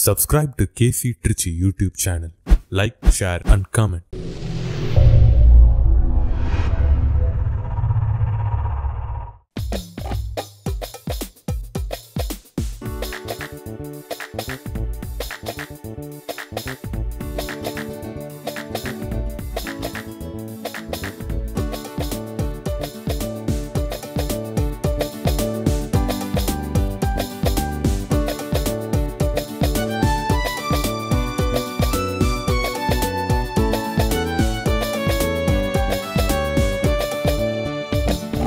Subscribe to KC Trichy YouTube channel. Like, share and comment.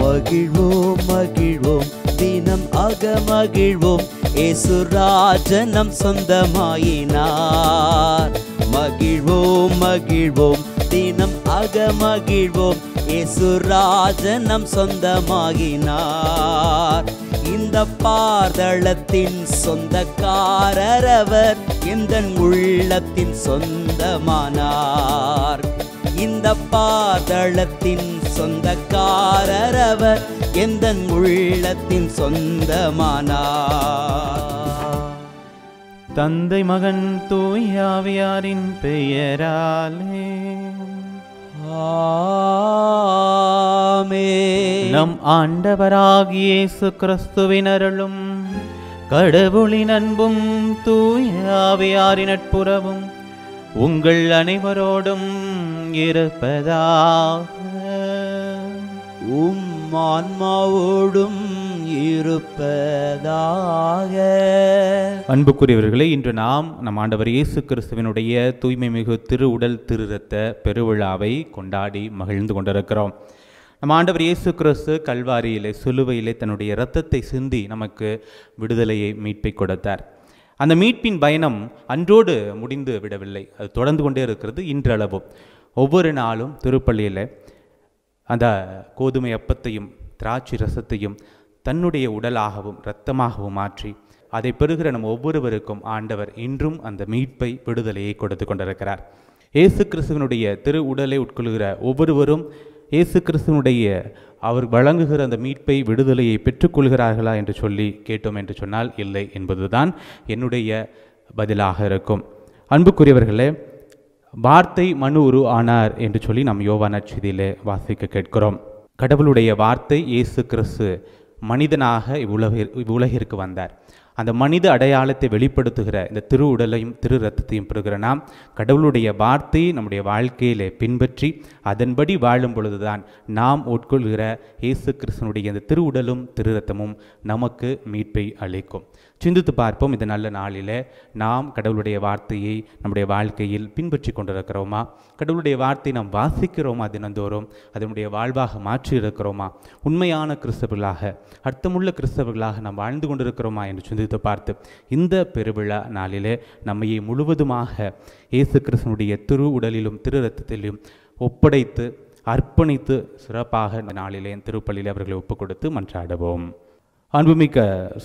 மகிழ்வோம் மகிழ்வோம் தினம் அகமகிழ்வோம் ஏசுராஜன் நம் சொந்தமாயினார். மகிழ்வோம் மகிழ்வோம் தினம் அகமகிழ்வோம் ஏசுராஜன் நம் சொந்தமாகினார். இந்த பாதளத்தின் சொந்தக்காரர் அவர் எந்தன் உள்ளத்தின் சொந்தமானார். இந்த பாதளத்தின் சொந்தக்காரர் அவர் எந்தன் உள்ளத்தின் சொந்தமானார். தந்தை மகன் தூய ஆவியாரின் பெயராலே ஆமென். நம் ஆண்டவராகிய இயேசு கிறிஸ்துவின் அருளும் கடவுளின் அன்பும் தூய ஆவியாரின் நட்புறவும் உங்கள் அனைவரோடும் இருப்பதாக. ஆன்மாவோடும் இருப்பதாக. அன்புக்குரியவர்களே, இன்று நம் ஆண்டவர் இயேசு கிறிஸ்துவினுடைய தூய்மை மிகு திரு உடல் திரு இரத்த பெருவிழாவை கொண்டாடி மகிழ்ந்து கொண்டிருக்கிறோம். நம் ஆண்டவர் இயேசு கிறிஸ்து கல்வாரியிலே சிலுவையிலே தன்னுடைய இரத்தத்தை சிந்தி நமக்கு விடுதலையை மீட்பை கொடுத்தார். அந்த மீட்பின் பயணம் அன்றோடு முடிந்து விடவில்லை, அது தொடர்ந்து கொண்டே இருக்கிறது. இன்றளவும் ஒவ்வொரு நாளும் திருப்பள்ளியில் அந்த கோதுமை அப்பத்தையும் திராட்சை ரசத்தையும் தன்னுடைய உடலாகவும் இரத்தமாகவும் மாற்றி அதை பெறுகிற நம் ஒவ்வொருவருக்கும் ஆண்டவர் இன்றும் அந்த மீட்பை விடுதலையை கொடுத்து கொண்டிருக்கிறார். இயேசு கிறிஸ்துவனுடைய திரு உடலை உட்கொள்கிற ஒவ்வொருவரும் இயேசு கிறிஸ்துவனுடைய அவர் வழங்குகிற அந்த மீட்பை விடுதலையை பெற்றுக்கொள்கிறார்களா என்று சொல்லி கேட்டோம் என்று சொன்னால் இல்லை என்பதுதான் என்னுடைய பதிலாக இருக்கும். அன்புக்குரியவர்களே, வார்த்தை மனு உரு ஆனார் என்று சொல்லி நாம் யோவான் நற்செய்தியிலே வாசிக்க கேட்கிறோம். கடவுளுடைய வார்த்தை இயேசு கிறிஸ்து மனிதனாக இவ்வுலகிற்கு வந்தார். அந்த மனித அடையாளத்தை வெளிப்படுத்துகிற இந்த திரு உடலையும் திரு இரத்தத்தையும் பெறுகிற நாம் கடவுளுடைய வார்த்தையை நம்முடைய வாழ்க்கையிலே பின்பற்றி அதன்படி வாழும் பொழுதுதான் நாம் உட்கொள்கிற இயேசு கிறிஸ்துனுடைய இந்த திரு உடலும் திரு இரத்தமும் நமக்கு மீட்பை அளிக்கும். சிந்தித்து பார்ப்போம், இந்த நல்ல நாளில் நாம் கடவுளுடைய வார்த்தையை நம்முடைய வாழ்க்கையில் பின்பற்றி கொண்டிருக்கிறோமா? கடவுளுடைய வார்த்தையை நாம் வாசிக்கிறோமா? தினந்தோறும் அதனுடைய வாழ்வாக மாற்றி இருக்கிறோமா? உண்மையான கிறிஸ்தவர்களாக அர்த்தமுள்ள கிறிஸ்தவர்களாக நாம் வாழ்ந்து கொண்டிருக்கிறோமா என்று சிந்தித்து பார்த்து இந்த பெருவிழா நாளிலே நம்மையை முழுவதுமாக இயேசு கிறிஸ்துனுடைய திரு உடலிலும் திரு இரத்தத்திலும் ஒப்படைத்து அர்ப்பணித்து சிறப்பாக இந்த நாளிலே திருப்பள்ளியில் அவர்களை ஒப்புக் கொடுத்து மன்றாடுவோம். அன்புமிக்க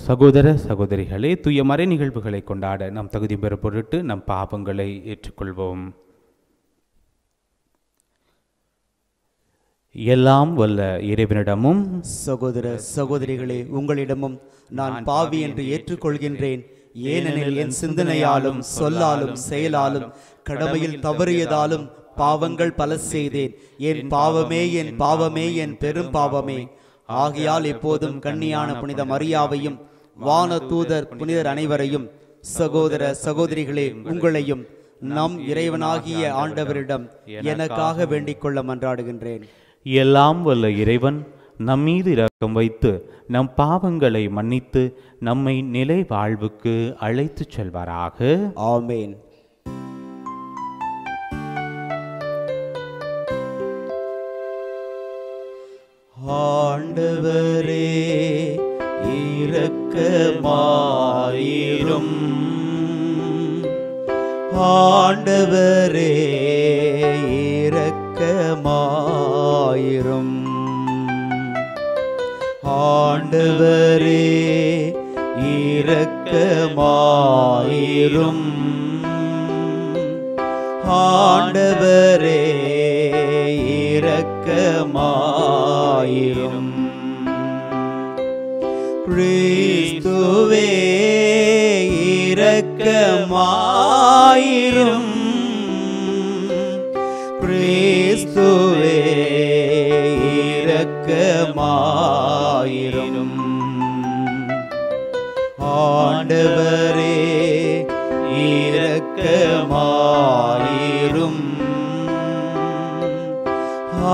சகோதர சகோதரிகளே, தூய மறை நிகழ்வுகளை கொண்டாட நாம் தகுதி பெற பொருட்டு நம் பாவங்களை ஏற்றுக்கொள்வோம். எல்லாம் வல்ல இறைவனிடமும் சகோதர சகோதரிகளே, உங்களிடமும் நான் பாவி என்று ஏற்றுக்கொள்கின்றேன். ஏனெனில் என் சிந்தனையாலும் சொல்லாலும் செயலாலும் கடமையில் தவறியதாலும் பாவங்கள் பல செய்தேன். என் பாவமே என் பாவமே என் பெரும் பாவமே. ஆகையால் எப்போதும் கன்னியான புனித மரியாவையும் வான தூதர் புனிதர் அனைவரையும் சகோதர சகோதரிகளே உங்களையும் நம் இறைவனாகிய ஆண்டவரிடம் எனக்காக வேண்டிக் கொள்ள மன்றாடுகின்றேன். எல்லாம் வல்ல இறைவன் நம் மீது இரக்கம் வைத்து நம் பாவங்களை மன்னித்து நம்மை நிலை வாழ்வுக்கு அழைத்து செல்வாராக. ஆமேன். ஆண்டவரே இரக்கமாயிரும். ஆண்டவரே இரக்கமாயிரும். ஆண்டவரே இரக்கமாயிரும். ஆண்டவரே இரக்கமாயிரும். கிறிஸ்துவே இரக்கமாயிரும். இரக்கமாயிரும். கிறிஸ்துவே இரக்கமாயிரும். ஆண்டவரே இரக்கமாயிரும்.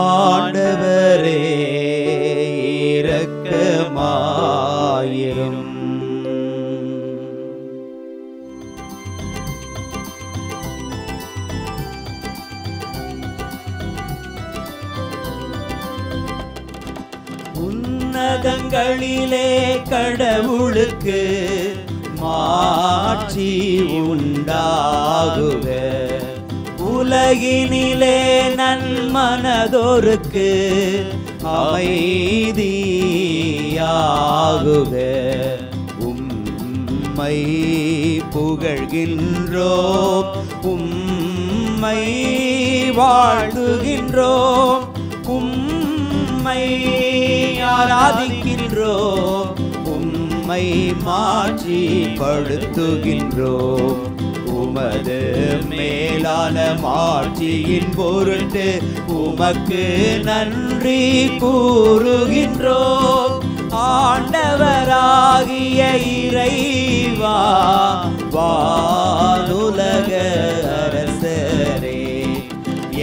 ஆண்டவரே இரக்கமாயிரும். உன்னதங்களிலே கடவுளுக்கு மாட்சி உண்டாகுக. உலகினிலே நன்மனதோருக்கு அமைதியாகுக. உம்மை புகழ்கின்றோம், உம்மை வாழ்த்துகின்றோம், உம்மை ஆராதிக்கின்றோம், உம்மை மாட்சிப்படுத்துகின்றோம். உமது மேலான மாட்சியின் பொருட்டு உமக்கு நன்றி கூறுகின்றோம். ஆண்டவராகிய இறைவா, வானுலக அரசரே,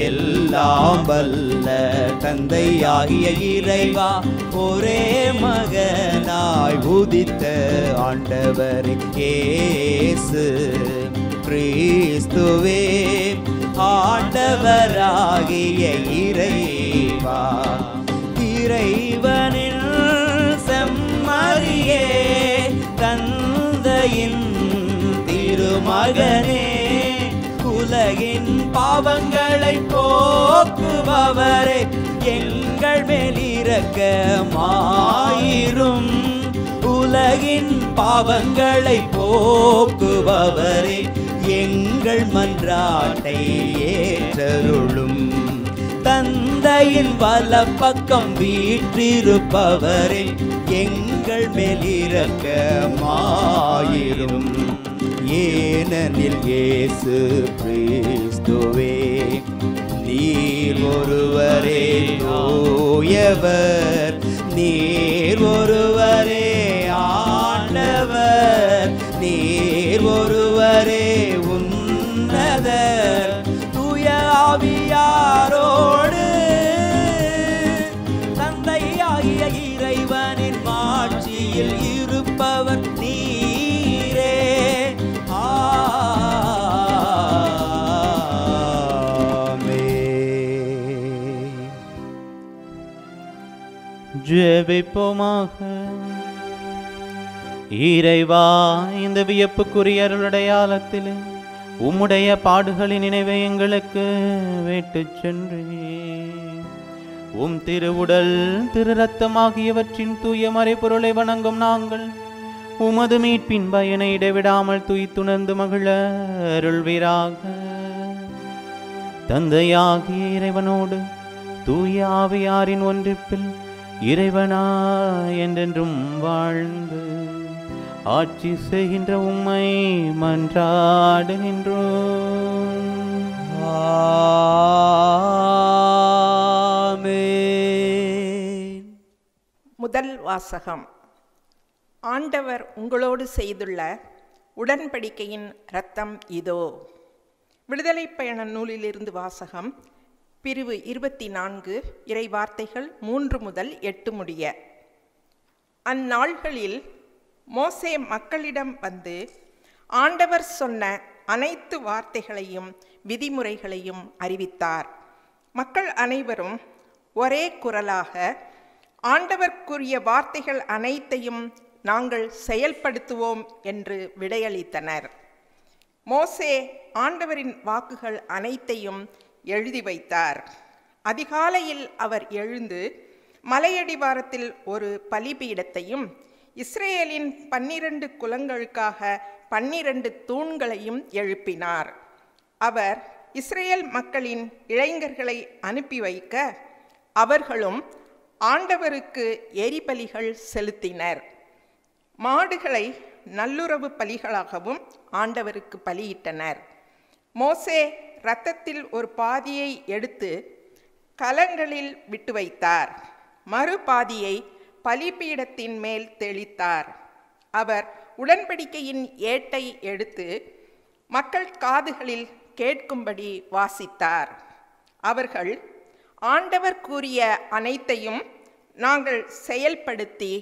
எல்லாம் வல்ல தந்தையாகிய இறைவா, ஒரே மகனாய் உதித்த ஆண்டவரே இயேசு கிறிஸ்துவே, ஆண்டவராகிய இறைவா, இறைவனின் செம்மறியே, தந்தையின் திருமகனே, உலகின் பாவங்களை போக்குபவரே, எங்கள் மேல் இரக்கமாயிரும். உலகின் பாவங்களை போக்குபவரே, எங்கள் மன்றாட்டை ஏற்றருளும். தந்தையின் வலப்பக்கம் வீற்றிருப்பவரே, எங்கள் மேல் இரக்கமாயிரும். ஏனெனில் இயேசு கிறிஸ்துவே, நீர் ஒருவரே தூயவர், நீர் ஒருவரே ஆண்டவர், நீர் ஒருவரே உன்னதர், தூய ஆவியாரோடு தந்தையாகிய இறைவனின் மாட்சியில் இருப்பவர் நீரே. ஜெபிப்போமாக. இறைவா, இந்த வியப்புக்குரிய அருளடையாளத்தில் உம்முடைய பாடுகளின் நினைவை எங்களுக்கு விட்டுச் சென்றே. உம் திருவுடல் திரு ரத்தமாகியவற்றின் தூய மறைபொருளை வணங்கும் நாங்கள் உமது மீட்பின் பயனை இடைவிடாமல் துய்த்துணர்ந்து மகிழ அருள்வீராக. தந்தையாகிய இறைவனோடு தூய ஆவியாரின் ஒன்றிப்பில் இறைவனா என்றென்றும் வாழ்ந்து ஆட்சி செய்கின்ற உம்மை மன்றாடுகின்றோம். ஆமென். முதல் வாசகம். ஆண்டவர் உங்களோடு செய்துள்ள உடன்படிக்கையின் இரத்தம் இதோ. விடுதலை பயண நூலிலிருந்து வாசகம். பிரிவு 24, இறை வார்த்தைகள் 3 முதல் 8 முடிய. அந்நாள்களில் மோசே மக்களிடம் வந்து ஆண்டவர் சொன்ன அனைத்து வார்த்தைகளையும் விதிமுறைகளையும் அறிவித்தார். மக்கள் அனைவரும் ஒரே குரலாக, ஆண்டவர்க்குரிய வார்த்தைகள் அனைத்தையும் நாங்கள் செயல்படுத்துவோம் என்று விடையளித்தனர். மோசே ஆண்டவரின் வாக்குகள் அனைத்தையும் எழுதி வைத்தார். அதிகாலையில் அவர் எழுந்து மலையடிவாரத்தில் ஒரு பலிபீடத்தையும் இஸ்ரேலின் 12 குலங்களுக்காக 12 தூண்களையும் எழுப்பினார். அவர் இஸ்ரேல் மக்களின் இளைஞர்களை அனுப்பி வைக்க அவர்களும் ஆண்டவருக்கு எரிபலிகள் செலுத்தினர். மாடுகளை நல்லுறவு பலிகளாகவும் ஆண்டவருக்கு பலியிட்டனர். மோசே இரத்தத்தில் ஒரு பாதியை எடுத்து கலங்களில் விட்டு வைத்தார். மறுபாதியை பலிபீடத்தின் மேல் தெளித்தார். அவர் உடன்படிக்கையின் ஏட்டை எடுத்து மக்கள் காதுகளில் கேட்கும்படி வாசித்தார். அவர்கள் ஆண்டவர் கூறிய அனைத்தையும் நாங்கள் செயல்படுத்தி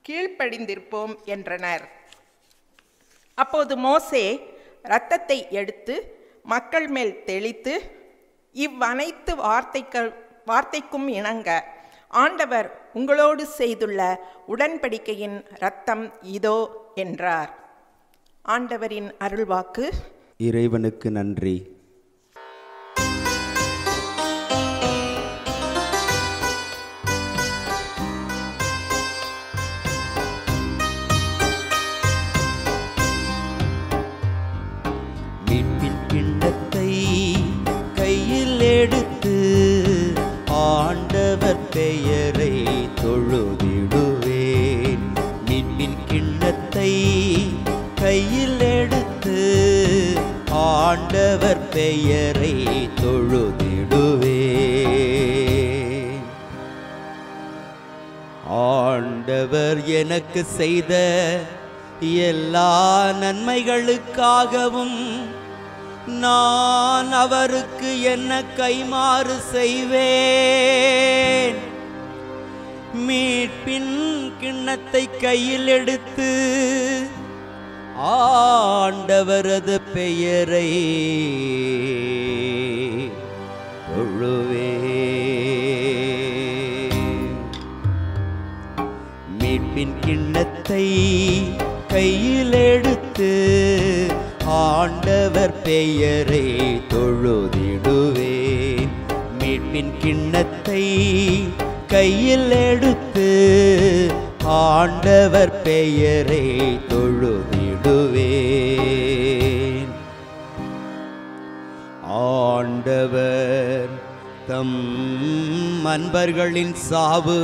கீழ்ப்படிந்திருப்போம் என்றனர். அப்போது மோசே இரத்தத்தை எடுத்து மக்கள் மேல் தெளித்து, இவ்வனைத்து வார்த்தைக்கும் இணங்க ஆண்டவர் உங்களோடு செய்துள்ள உடன்படிக்கையின் இரத்தம் இதோ என்றார். ஆண்டவரின் அருள்வாக்கு. இறைவனுக்கு நன்றி. மீட்பின் கிண்ணத்தை கையில் எடுத்து ஆண்டவர் பெயரை தொழுதிடுவேன். மீட்பின் கிண்ணத்தை கையில் எடுத்து ஆண்டவர் பெயரை தொழுதிடுவேன். ஆண்டவர் எனக்கு செய்த எல்லா நன்மைகளுக்காகவும் நான் அவருக்கு என்ன கைமாறு செய்வேன். மீட்பின் கிண்ணத்தை கையில் எடுத்து ஆண்டவரது பெயரை தொழுவேன். மீட்பின் கிண்ணத்தை கையில் எடுத்து ஆண்டவர் பெயரை தொழுதிடுவேன். மீட்பின் கிண்ணத்தை கையில் எடுத்து ஆண்டவர் பெயரை தொழுதிடுவேன். ஆண்டவர் தம் அன்பர்களின் சாவு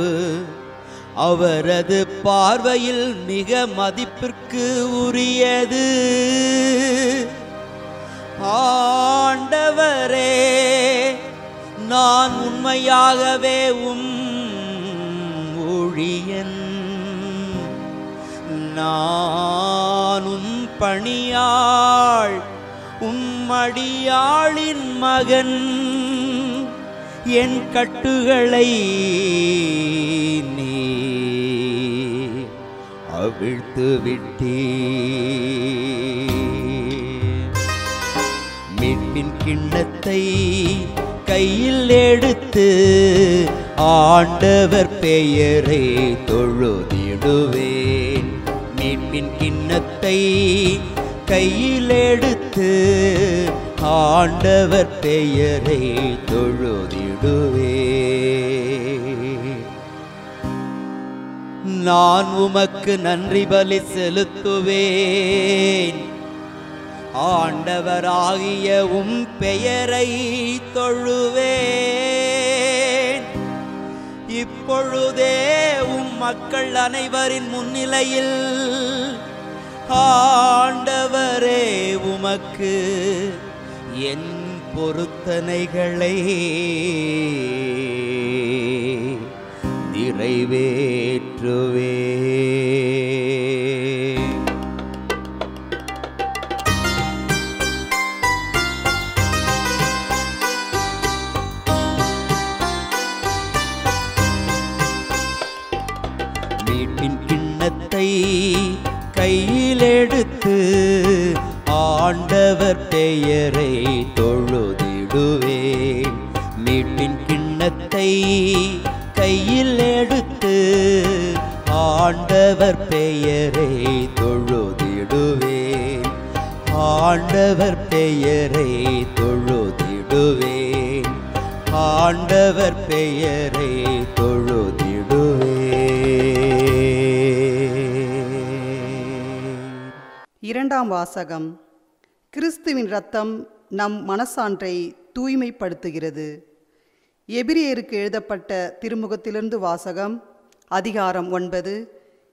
அவரது பார்வையில் மிக மதிப்பிற்கு உரியது. ஆண்டவரே, நான் உண்மையாகவே ஊழியன். நானும் பணியாள், உம்மடியாளின் மகன். என் கட்டுகளை நீ அவிழ்த்து விட்டீர். மீட்பின் கிண்ணத்தை கையில் எடுத்து ஆண்டவர் பெயரை தொழுதிடுவேன். மீட்பின் கிண்ணத்தை கையில் எடுத்து ஆண்டவர் பெயரை தொழுதிடுவேன். நான் உமக்கு நன்றி பலி செலுத்துவேன். ஆண்டவராகிய உம் பெயரை தொழுவேன். இப்பொழுதே உம் மக்கள் அனைவரின் முன்னிலையில் ஆண்டவரே உமக்கு என் பொருத்தனைகளை நிறைவேற்றுவேன். மீட்பின் கிண்ணத்தை கையில் எடுத்து ஆண்டவர் பெயரை தொழுதிடுவேன். மீட்பின் கிண்ணத்தை கையில் எடுத்து ஆண்டவர் பெயரை தொழுதிடுவேன். ஆண்டவர் பெயரை தொழுதிடுவேன். ஆண்டவர் பெயரை தொழுதிடுவேன். இரண்டாம் வாசகம். கிறிஸ்துவின் இரத்தம் நம் மனசான்றை தூய்மைப்படுத்துகிறது. எபிரேயருக்கு எழுதப்பட்ட திருமுகத்திலிருந்து வாசகம். அதிகாரம் 9,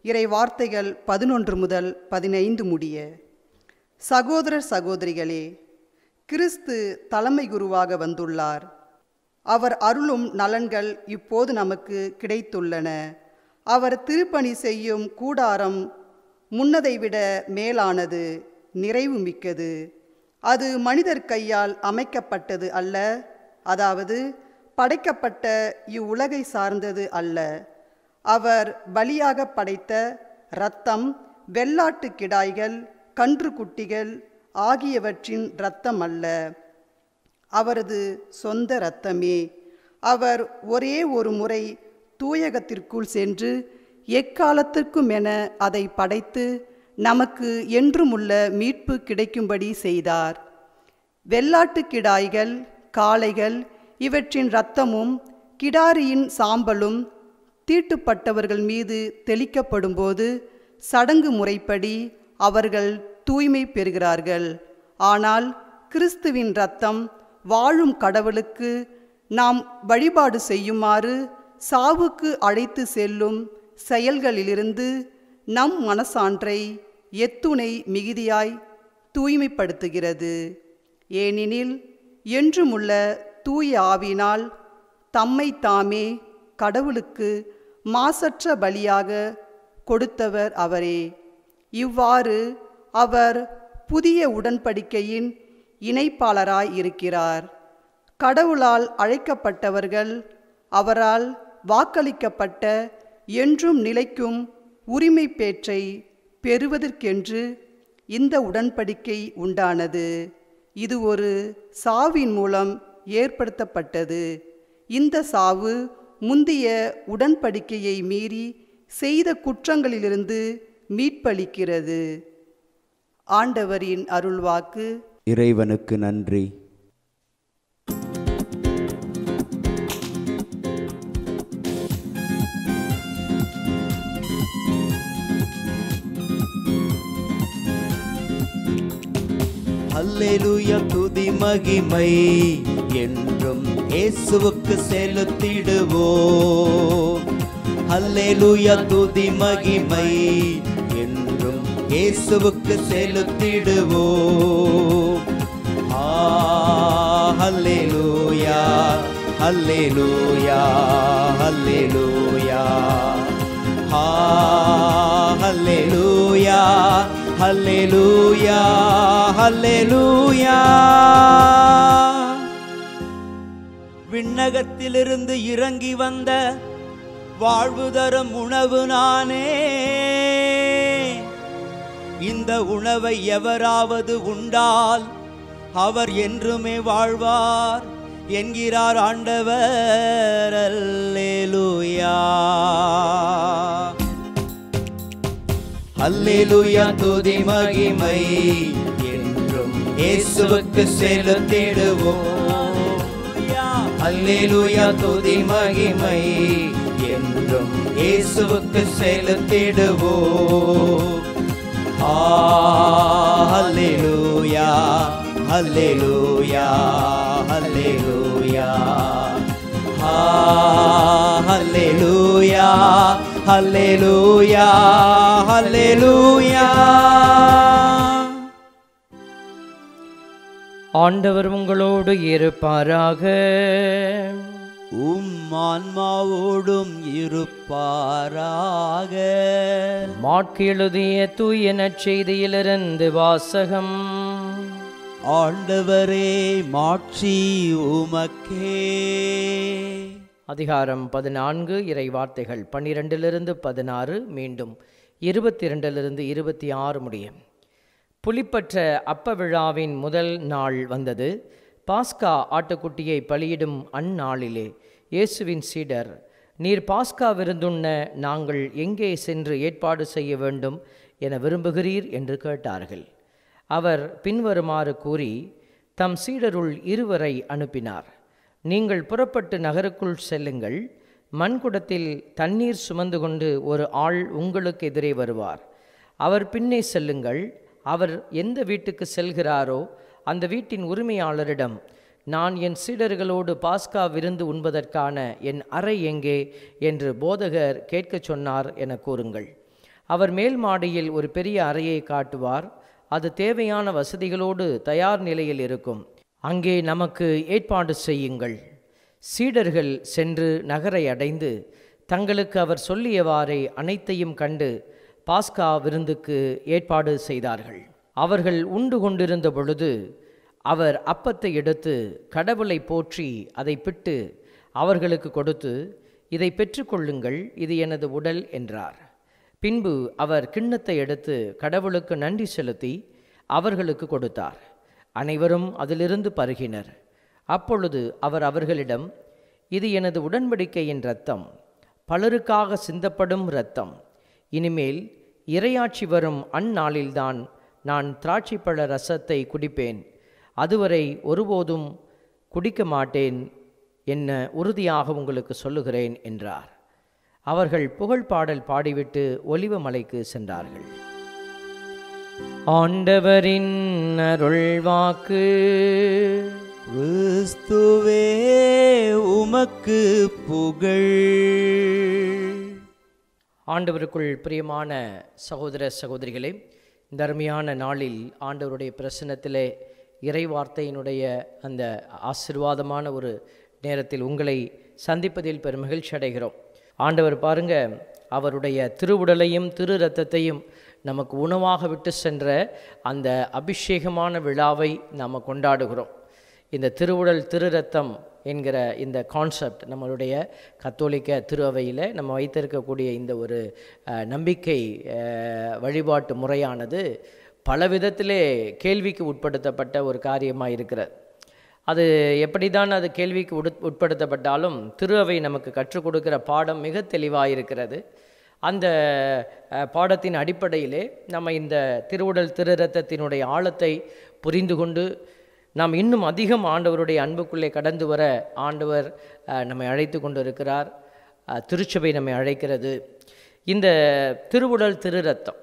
இறை வார்த்தைகள் 11 முதல் 15 முடிய. சகோதரர் சகோதரிகளே, கிறிஸ்து தலைமை குருவாக வந்துள்ளார். அவர் அருளும் நலன்கள் இப்போது நமக்கு கிடைத்துள்ளன. அவர் திருப்பணி செய்யும் கூடாரம் முன்னதை விட மேலானது, நிறைவு மிக்கது. அது மனிதர் கையால் அமைக்கப்பட்டது அல்ல, அதாவது படைக்கப்பட்ட இவ்வுலகை சார்ந்தது அல்ல. அவர் பலியாக படைத்த இரத்தம் வெள்ளாட்டு கிடாய்கள், கன்று குட்டிகள் ஆகியவற்றின் இரத்தம் அல்ல, அவரது சொந்த இரத்தமே. அவர் ஒரே ஒரு முறை தூயகத்திற்குள் சென்று எக்காலத்திற்கும் என அதை படைத்து நமக்கு என்றுமுள்ள மீட்பு கிடைக்கும்படி செய்தார். வெள்ளாட்டு கிடாய்கள், காளைகள் இவற்றின் இரத்தமும் கிடாரியின் சாம்பலும் தீட்டுப்பட்டவர்கள் மீது தெளிக்கப்படும்போது சடங்கு முறைப்படி அவர்கள் தூய்மை பெறுகிறார்கள். ஆனால் கிறிஸ்துவின் இரத்தம் வாழும் கடவுளுக்கு நாம் வழிபாடு செய்யுமாறு சாவுக்கு அழைத்து செல்லும் செயல்களிலிருந்து நம் மனசான்றை எத்துணை மிகுதியாய் தூய்மைப்படுத்துகிறது. ஏனெனில் என்றுமுள்ள தூய ஆவியினால் தம்மை தாமே கடவுளுக்கு மாசற்ற பலியாக கொடுத்தவர் அவரே. இவ்வாறு அவர் புதிய உடன்படிக்கையின் இணைப்பாளராய் இருக்கிறார். கடவுளால் அழைக்கப்பட்டவர்கள் அவரால் வாக்களிக்கப்பட்ட என்றும் நிலைக்கும் உரிமை பேற்றை பெறுவதற்கென்று இந்த உடன்படிக்கை உண்டானது. இது ஒரு சாவின் மூலம் ஏற்படுத்தப்பட்டது. இந்த சாவு முந்திய உடன்படிக்கையை மீறி செய்த குற்றங்களிலிருந்து மீட்பளிக்கிறது. ஆண்டவரின் அருள்வாக்கு. இறைவனுக்கு நன்றி. அல்லேலூயா, துதி மகிமை என்றும் இயேசுவுக்கு செலுத்திடுவோம். அல்லேலூயா, துதி மகிமை என்றும் இயேசுவுக்கு செலுத்திடுவோம். அல்லேலூயா, அல்லேலூயா, அல்லேலூயா, அல்லேலூயா, அல்லேலூயா, அல்லேலூயா. விண்ணகத்திலிருந்து இறங்கி வந்த வாழ்வு தரும் உணவு நானே. இந்த உணவை எவராவது உண்டால் அவர் என்றுமே வாழ்வார் என்கிறார் ஆண்டவர். அல்லேலூயா, அல்லேலூயா, துதி மகிமை என்றும் இயேசுவுக்கு செலுத்திடுவோம். அல்லேலூயா, துதி மகிமை என்றும் இயேசுவுக்கு செலுத்திடுவோம். அல்லேலூயா, அல்லேலூயா, அல்லேலூயா, அல்லேலூயா, அல்லேலூயா, அல்லேலூயா. ஆண்டவர் உங்களோடு இருப்பாராக. ஆன்மாவோடும் இருப்பாராக. மாற்கு எழுதிய தூய நற்செய்தியிலிருந்து வாசகம். ஆண்டவரே, மாட்சி உமக்கே. அதிகாரம் 14, இறை வார்த்தைகள் 12-16, மீண்டும் 22-26 முடியும். புலிப்பற்ற அப்ப விழாவின் முதல் நாள் வந்தது. பாஸ்கா ஆட்டுக்குட்டியை பலியிடும் அந்நாளிலே இயேசுவின் சீடர், நீர் பாஸ்கா விருந்துண்ண நாங்கள் எங்கே சென்று ஏற்பாடு செய்ய வேண்டும் என விரும்புகிறீர் என்று கேட்டார்கள். அவர் பின்வருமாறு கூறி தம் சீடருள் 2 அனுப்பினார். நீங்கள் புறப்பட்டு நகருக்குள் செல்லுங்கள். மண்குடத்தில் தண்ணீர் சுமந்து கொண்டு ஒரு ஆள் உங்களுக்கு எதிரே வருவார். அவர் பின்னே செல்லுங்கள். அவர் எந்த வீட்டுக்கு செல்கிறாரோ அந்த வீட்டின் உரிமையாளரிடம், நான் என் சீடர்களோடு பாஸ்கா விருந்து உண்பதற்கான என் அறை எங்கே என்று போதகர் கேட்கச் சொன்னார் என கூறுங்கள். அவர் மேல் மாடியில் ஒரு பெரிய அறையை காட்டுவார். அது தேவையான வசதிகளோடு தயார் நிலையில் இருக்கும். அங்கே நமக்கு ஏற்பாடு செய்யுங்கள். சீடர்கள் சென்று நகரை அடைந்து தங்களுக்கு அவர் சொல்லியவாறே அனைத்தையும் கண்டு பாஸ்கா விருந்துக்கு ஏற்பாடு செய்தார்கள். அவர்கள் உண்டு கொண்டிருந்த பொழுது அவர் அப்பத்தை எடுத்து கடவுளை போற்றி அதை பிட்டு அவர்களுக்கு கொடுத்து, இதை பெற்றுக்கொள்ளுங்கள், இது எனது உடல் என்றார். பின்பு அவர் கிண்ணத்தை எடுத்து கடவுளுக்கு நன்றி செலுத்தி அவர்களுக்கு கொடுத்தார். அனைவரும் அதிலிருந்து பருகினர். அப்பொழுது அவர் அவர்களிடம், இது எனது உடன்படிக்கையின் இரத்தம், பலருக்காக சிந்தப்படும் இரத்தம். இனிமேல் இறையாட்சி வரும் அந்நாளில்தான் நான் திராட்சைப்பழ ரசத்தை குடிப்பேன். அதுவரை ஒருபோதும் குடிக்க மாட்டேன் என்ன உறுதியாக உங்களுக்கு சொல்லுகிறேன் என்றார். அவர்கள் புகழ் பாடல் பாடிவிட்டு ஒலிவ மலைக்கு சென்றார்கள். ஆண்டவரின் அருள்வாக்கு. கிறிஸ்துவே உமக்கு புகழ். ஆண்டவருக்குள் பிரியமான சகோதர சகோதரிகளே, இந்த அருமையான நாளில் ஆண்டவருடைய பிரசன்னத்திலே இறைவார்த்தையினுடைய அந்த ஆசீர்வாதமான ஒரு நேரத்தில் உங்களை சந்திப்பதில் பெருமகிழ்ச்சி அடைகிறோம். ஆண்டவர் பாருங்க, அவருடைய திருவுடலையும் திரு இரத்தத்தையும் நமக்கு உணவாக விட்டு சென்ற அந்த அபிஷேகமான விழாவை நாம் கொண்டாடுகிறோம். இந்த திருவுடல் திரு இரத்தம் என்கிற இந்த கான்செப்ட் நம்மளுடைய கத்தோலிக்க திரு அவையில் நம்ம வைத்திருக்கக்கூடிய இந்த ஒரு நம்பிக்கை வழிபாட்டு முறையானது பல விதத்திலே கேள்விக்கு உட்படுத்தப்பட்ட ஒரு காரியமாக இருக்கிறது. அது எப்படி தான் அது கேள்விக்கு உட்படுத்தப்பட்டாலும் திரு அவை நமக்கு கற்றுக் கொடுக்கிற பாடம் மிக தெளிவாக இருக்கிறது. அந்த பாடத்தின் அடிப்படையிலே நம்ம இந்த திருவுடல் திரு இரத்தத்தினுடைய ஆழத்தை புரிந்து கொண்டு நாம் இன்னும் அதிகம் ஆண்டவருடைய அன்புக்குள்ளே கடந்து வர ஆண்டவர் நம்மை அழைத்து கொண்டு இருக்கிறார். திருச்சபை நம்மை அழைக்கிறது. இந்த திருவுடல் திரு இரத்தம்,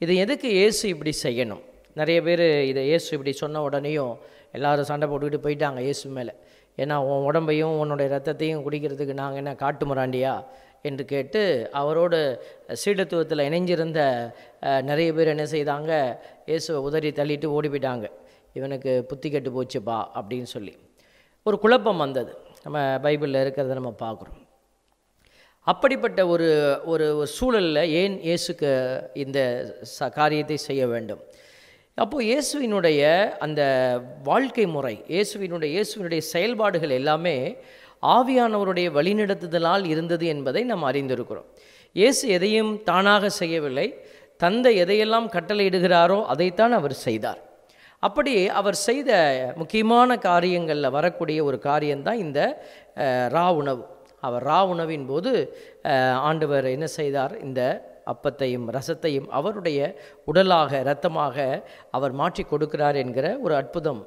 இது எதுக்கு இயேசு இப்படி செய்யணும்? நிறைய பேர் இதை இயேசு இப்படி சொன்ன உடனேயும் எல்லாரும் சண்டை போட்டுக்கிட்டு போயிட்டாங்க இயேசு மேலே. ஏன்னா உன் உடம்பையும் உன்னுடைய ரத்தத்தையும் குடிக்கிறதுக்கு நாங்கள் என்ன காட்டு முறாண்டியா என்று கேட்டு அவரோடு சீடத்துவத்தில் இணைஞ்சிருந்த நிறைய பேர் என்ன செய்தாங்க, இயேசுவை உதறி தள்ளிட்டு ஓடி போயிட்டாங்க. இவனுக்கு புத்தி கெட்டு போச்சுப்பா அப்படின்னு சொல்லி ஒரு குழப்பம் வந்தது. நம்ம பைபிளில் இருக்கிறத நம்ம பார்க்குறோம். அப்படிப்பட்ட ஒரு ஒரு சூழலில் ஏன் இயேசுக்கு இந்த காரியத்தை செய்ய வேண்டும்? அப்போது இயேசுவினுடைய அந்த வாழ்க்கை முறை, இயேசுவினுடைய செயல்பாடுகள் எல்லாமே ஆவியானவருடைய வழிநடத்துதலால் இருந்தது என்பதை நாம் அறிந்திருக்கிறோம். இயேசு எதையும் தானாக செய்யவில்லை. தந்தை எதையெல்லாம் கட்டளையிடுகிறாரோ அதைத்தான் அவர் செய்தார். அப்படி அவர் செய்த முக்கியமான காரியங்களில் வரக்கூடிய ஒரு காரியம்தான் இந்த ரா உணவு. அவர் ரா உணவின் போது ஆண்டவர் என்ன செய்தார்? இந்த அப்பத்தையும் ரசத்தையும் அவருடைய உடலாக இரத்தமாக அவர் மாற்றி கொடுக்கிறார் என்கிற ஒரு அற்புதம்.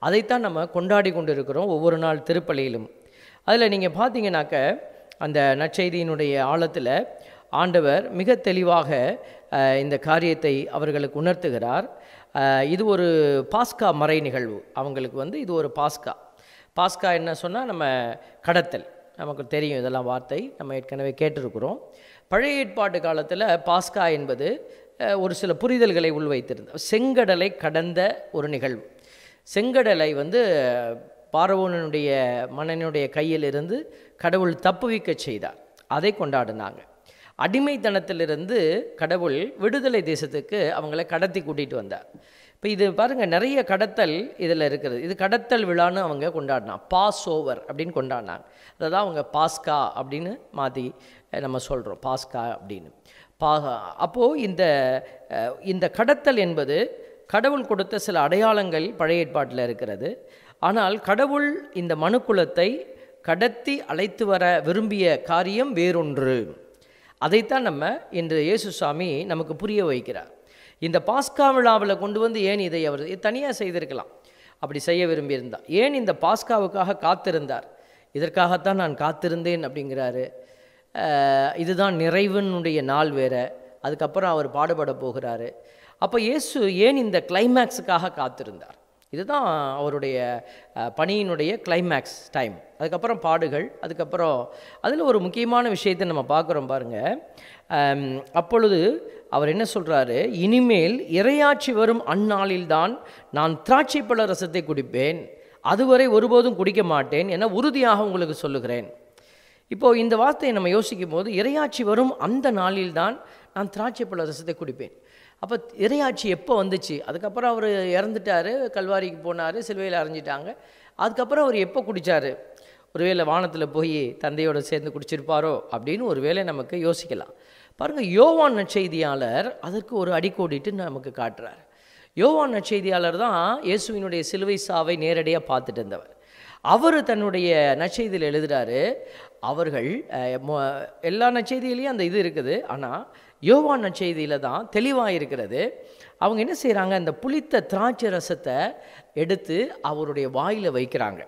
அதைத்தான் நம்ம கொண்டாடி கொண்டு இருக்கிறோம் ஒவ்வொரு நாள் திருப்பலியிலும். அதில் நீங்கள் பார்த்தீங்கன்னாக்க அந்த நற்செய்தியினுடைய ஆழத்தில் ஆண்டவர் மிக தெளிவாக இந்த காரியத்தை அவர்களுக்கு உணர்த்துகிறார். இது ஒரு பாஸ்கா மறை நிகழ்வு. அவங்களுக்கு இது ஒரு பாஸ்கா என்ன சொன்னால் நம்ம கடத்தல், நமக்கு தெரியும் இதெல்லாம் வார்த்தை நம்ம ஏற்கனவே கேட்டிருக்கிறோம். பழைய ஏற்பாட்டு காலத்தில் பாஸ்கா என்பது ஒரு சில புரிதல்களை உள்வைத்திருந்த செங்கடலை கடந்த ஒரு நிகழ்வு. செங்கடலை பார்வோனுடைய மன்னனுடைய கையிலிருந்து கடவுள் தப்புவிக்க செய்தார். அதை கொண்டாடினாங்க. அடிமைத்தனத்திலிருந்து கடவுள் விடுதலை தேசத்துக்கு அவங்கள கடத்தி கூட்டிகிட்டு வந்தார். இப்போ இது பாருங்கள், நிறைய கடத்தல் இதில் இருக்கிறது. இது கடத்தல் விழான்னு அவங்க கொண்டாடினாங்க. பாஸ் ஓவர் அப்படின்னு கொண்டாடினாங்க. அதை தான் அவங்க பாஸ்கா அப்படின்னு மாற்றி நம்ம சொல்கிறோம், பாஸ்கா அப்படின்னு. அப்போது இந்த கடத்தல் என்பது கடவுள் கொடுத்த சில அடையாளங்கள் பழைய ஏற்பாட்டில் இருக்கிறது. ஆனால் கடவுள் இந்த மனுக்குலத்தை கடத்தி அழைத்து வர விரும்பிய காரியம் வேறொன்று. அதைத்தான் நம்ம இன்று இயேசு சாமி நமக்கு புரிய வைக்கிறார். இந்த பாஸ்கா விழாவில் கொண்டு வந்து ஏன் இதை அவர் தனியாக செய்திருக்கலாம், அப்படி செய்ய விரும்பியிருந்தார். ஏன் இந்த பாஸ்காவுக்காக காத்திருந்தார்? இதற்காகத்தான் நான் காத்திருந்தேன் அப்படிங்கிறாரு. இதுதான் நிறைவனுடைய நாள் வேறு, அதுக்கப்புறம் அவர் பாடுபட போகிறாரு. அப்போ இயேசு ஏன் இந்த கிளைமேக்ஸுக்காக காத்திருந்தார்? இதுதான் அவருடைய பணியினுடைய கிளைமேக்ஸ் டைம். அதுக்கப்புறம் பாடுகள், அதுக்கப்புறம் அதில் ஒரு முக்கியமான விஷயத்தை நம்ம பார்க்குறோம் பாருங்கள். அப்பொழுது அவர் என்ன சொல்கிறாரு, இனிமேல் இறையாட்சி வரும் அந்நாளில்தான் நான் திராட்சை பழ ரசத்தை குடிப்பேன், அதுவரை ஒருபோதும் குடிக்க மாட்டேன் என உறுதியாக உங்களுக்கு சொல்லுகிறேன். இப்போது இந்த வார்த்தையை நம்ம யோசிக்கும் போது, இறையாட்சி வரும் அந்த நாளில்தான் நான் திராட்சை பழ ரசத்தை குடிப்பேன். அப்போ இறையாட்சி எப்போ வந்துச்சு? அதுக்கப்புறம் அவர் இறந்துட்டார், கல்வாரிக்கு போனார், சிலுவையில் அரைஞ்சிட்டாங்க. அதுக்கப்புறம் அவர் எப்போ குடித்தார்? ஒருவேளை வானத்தில் போய் தந்தையோடு சேர்ந்து குடிச்சிருப்பாரோ அப்படின்னு ஒருவேளை நமக்கு யோசிக்கலாம். பாருங்கள், யோவான் நற்செய்தியாளர் அதற்கு ஒரு அடிக்கோடிட்டு நமக்கு காட்டுறார். யோவான் நற்செய்தியாளர் தான் இயேசுவினுடைய சிலுவை சாவை நேரடியாக பார்த்துட்டு இருந்தவர். அவர் தன்னுடைய நற்செய்தியில் எழுதுகிறாரு, அவர்கள் எல்லா நற்செய்தியிலையும் அந்த இது இருக்குது, ஆனால் யோவான் நற்செய்தியில் தான் தெளிவாக இருக்கிறது. அவங்க என்ன செய்கிறாங்க, அந்த புளித்த திராட்சை ரசத்தை எடுத்து அவருடைய வாயில் வைக்கிறாங்க.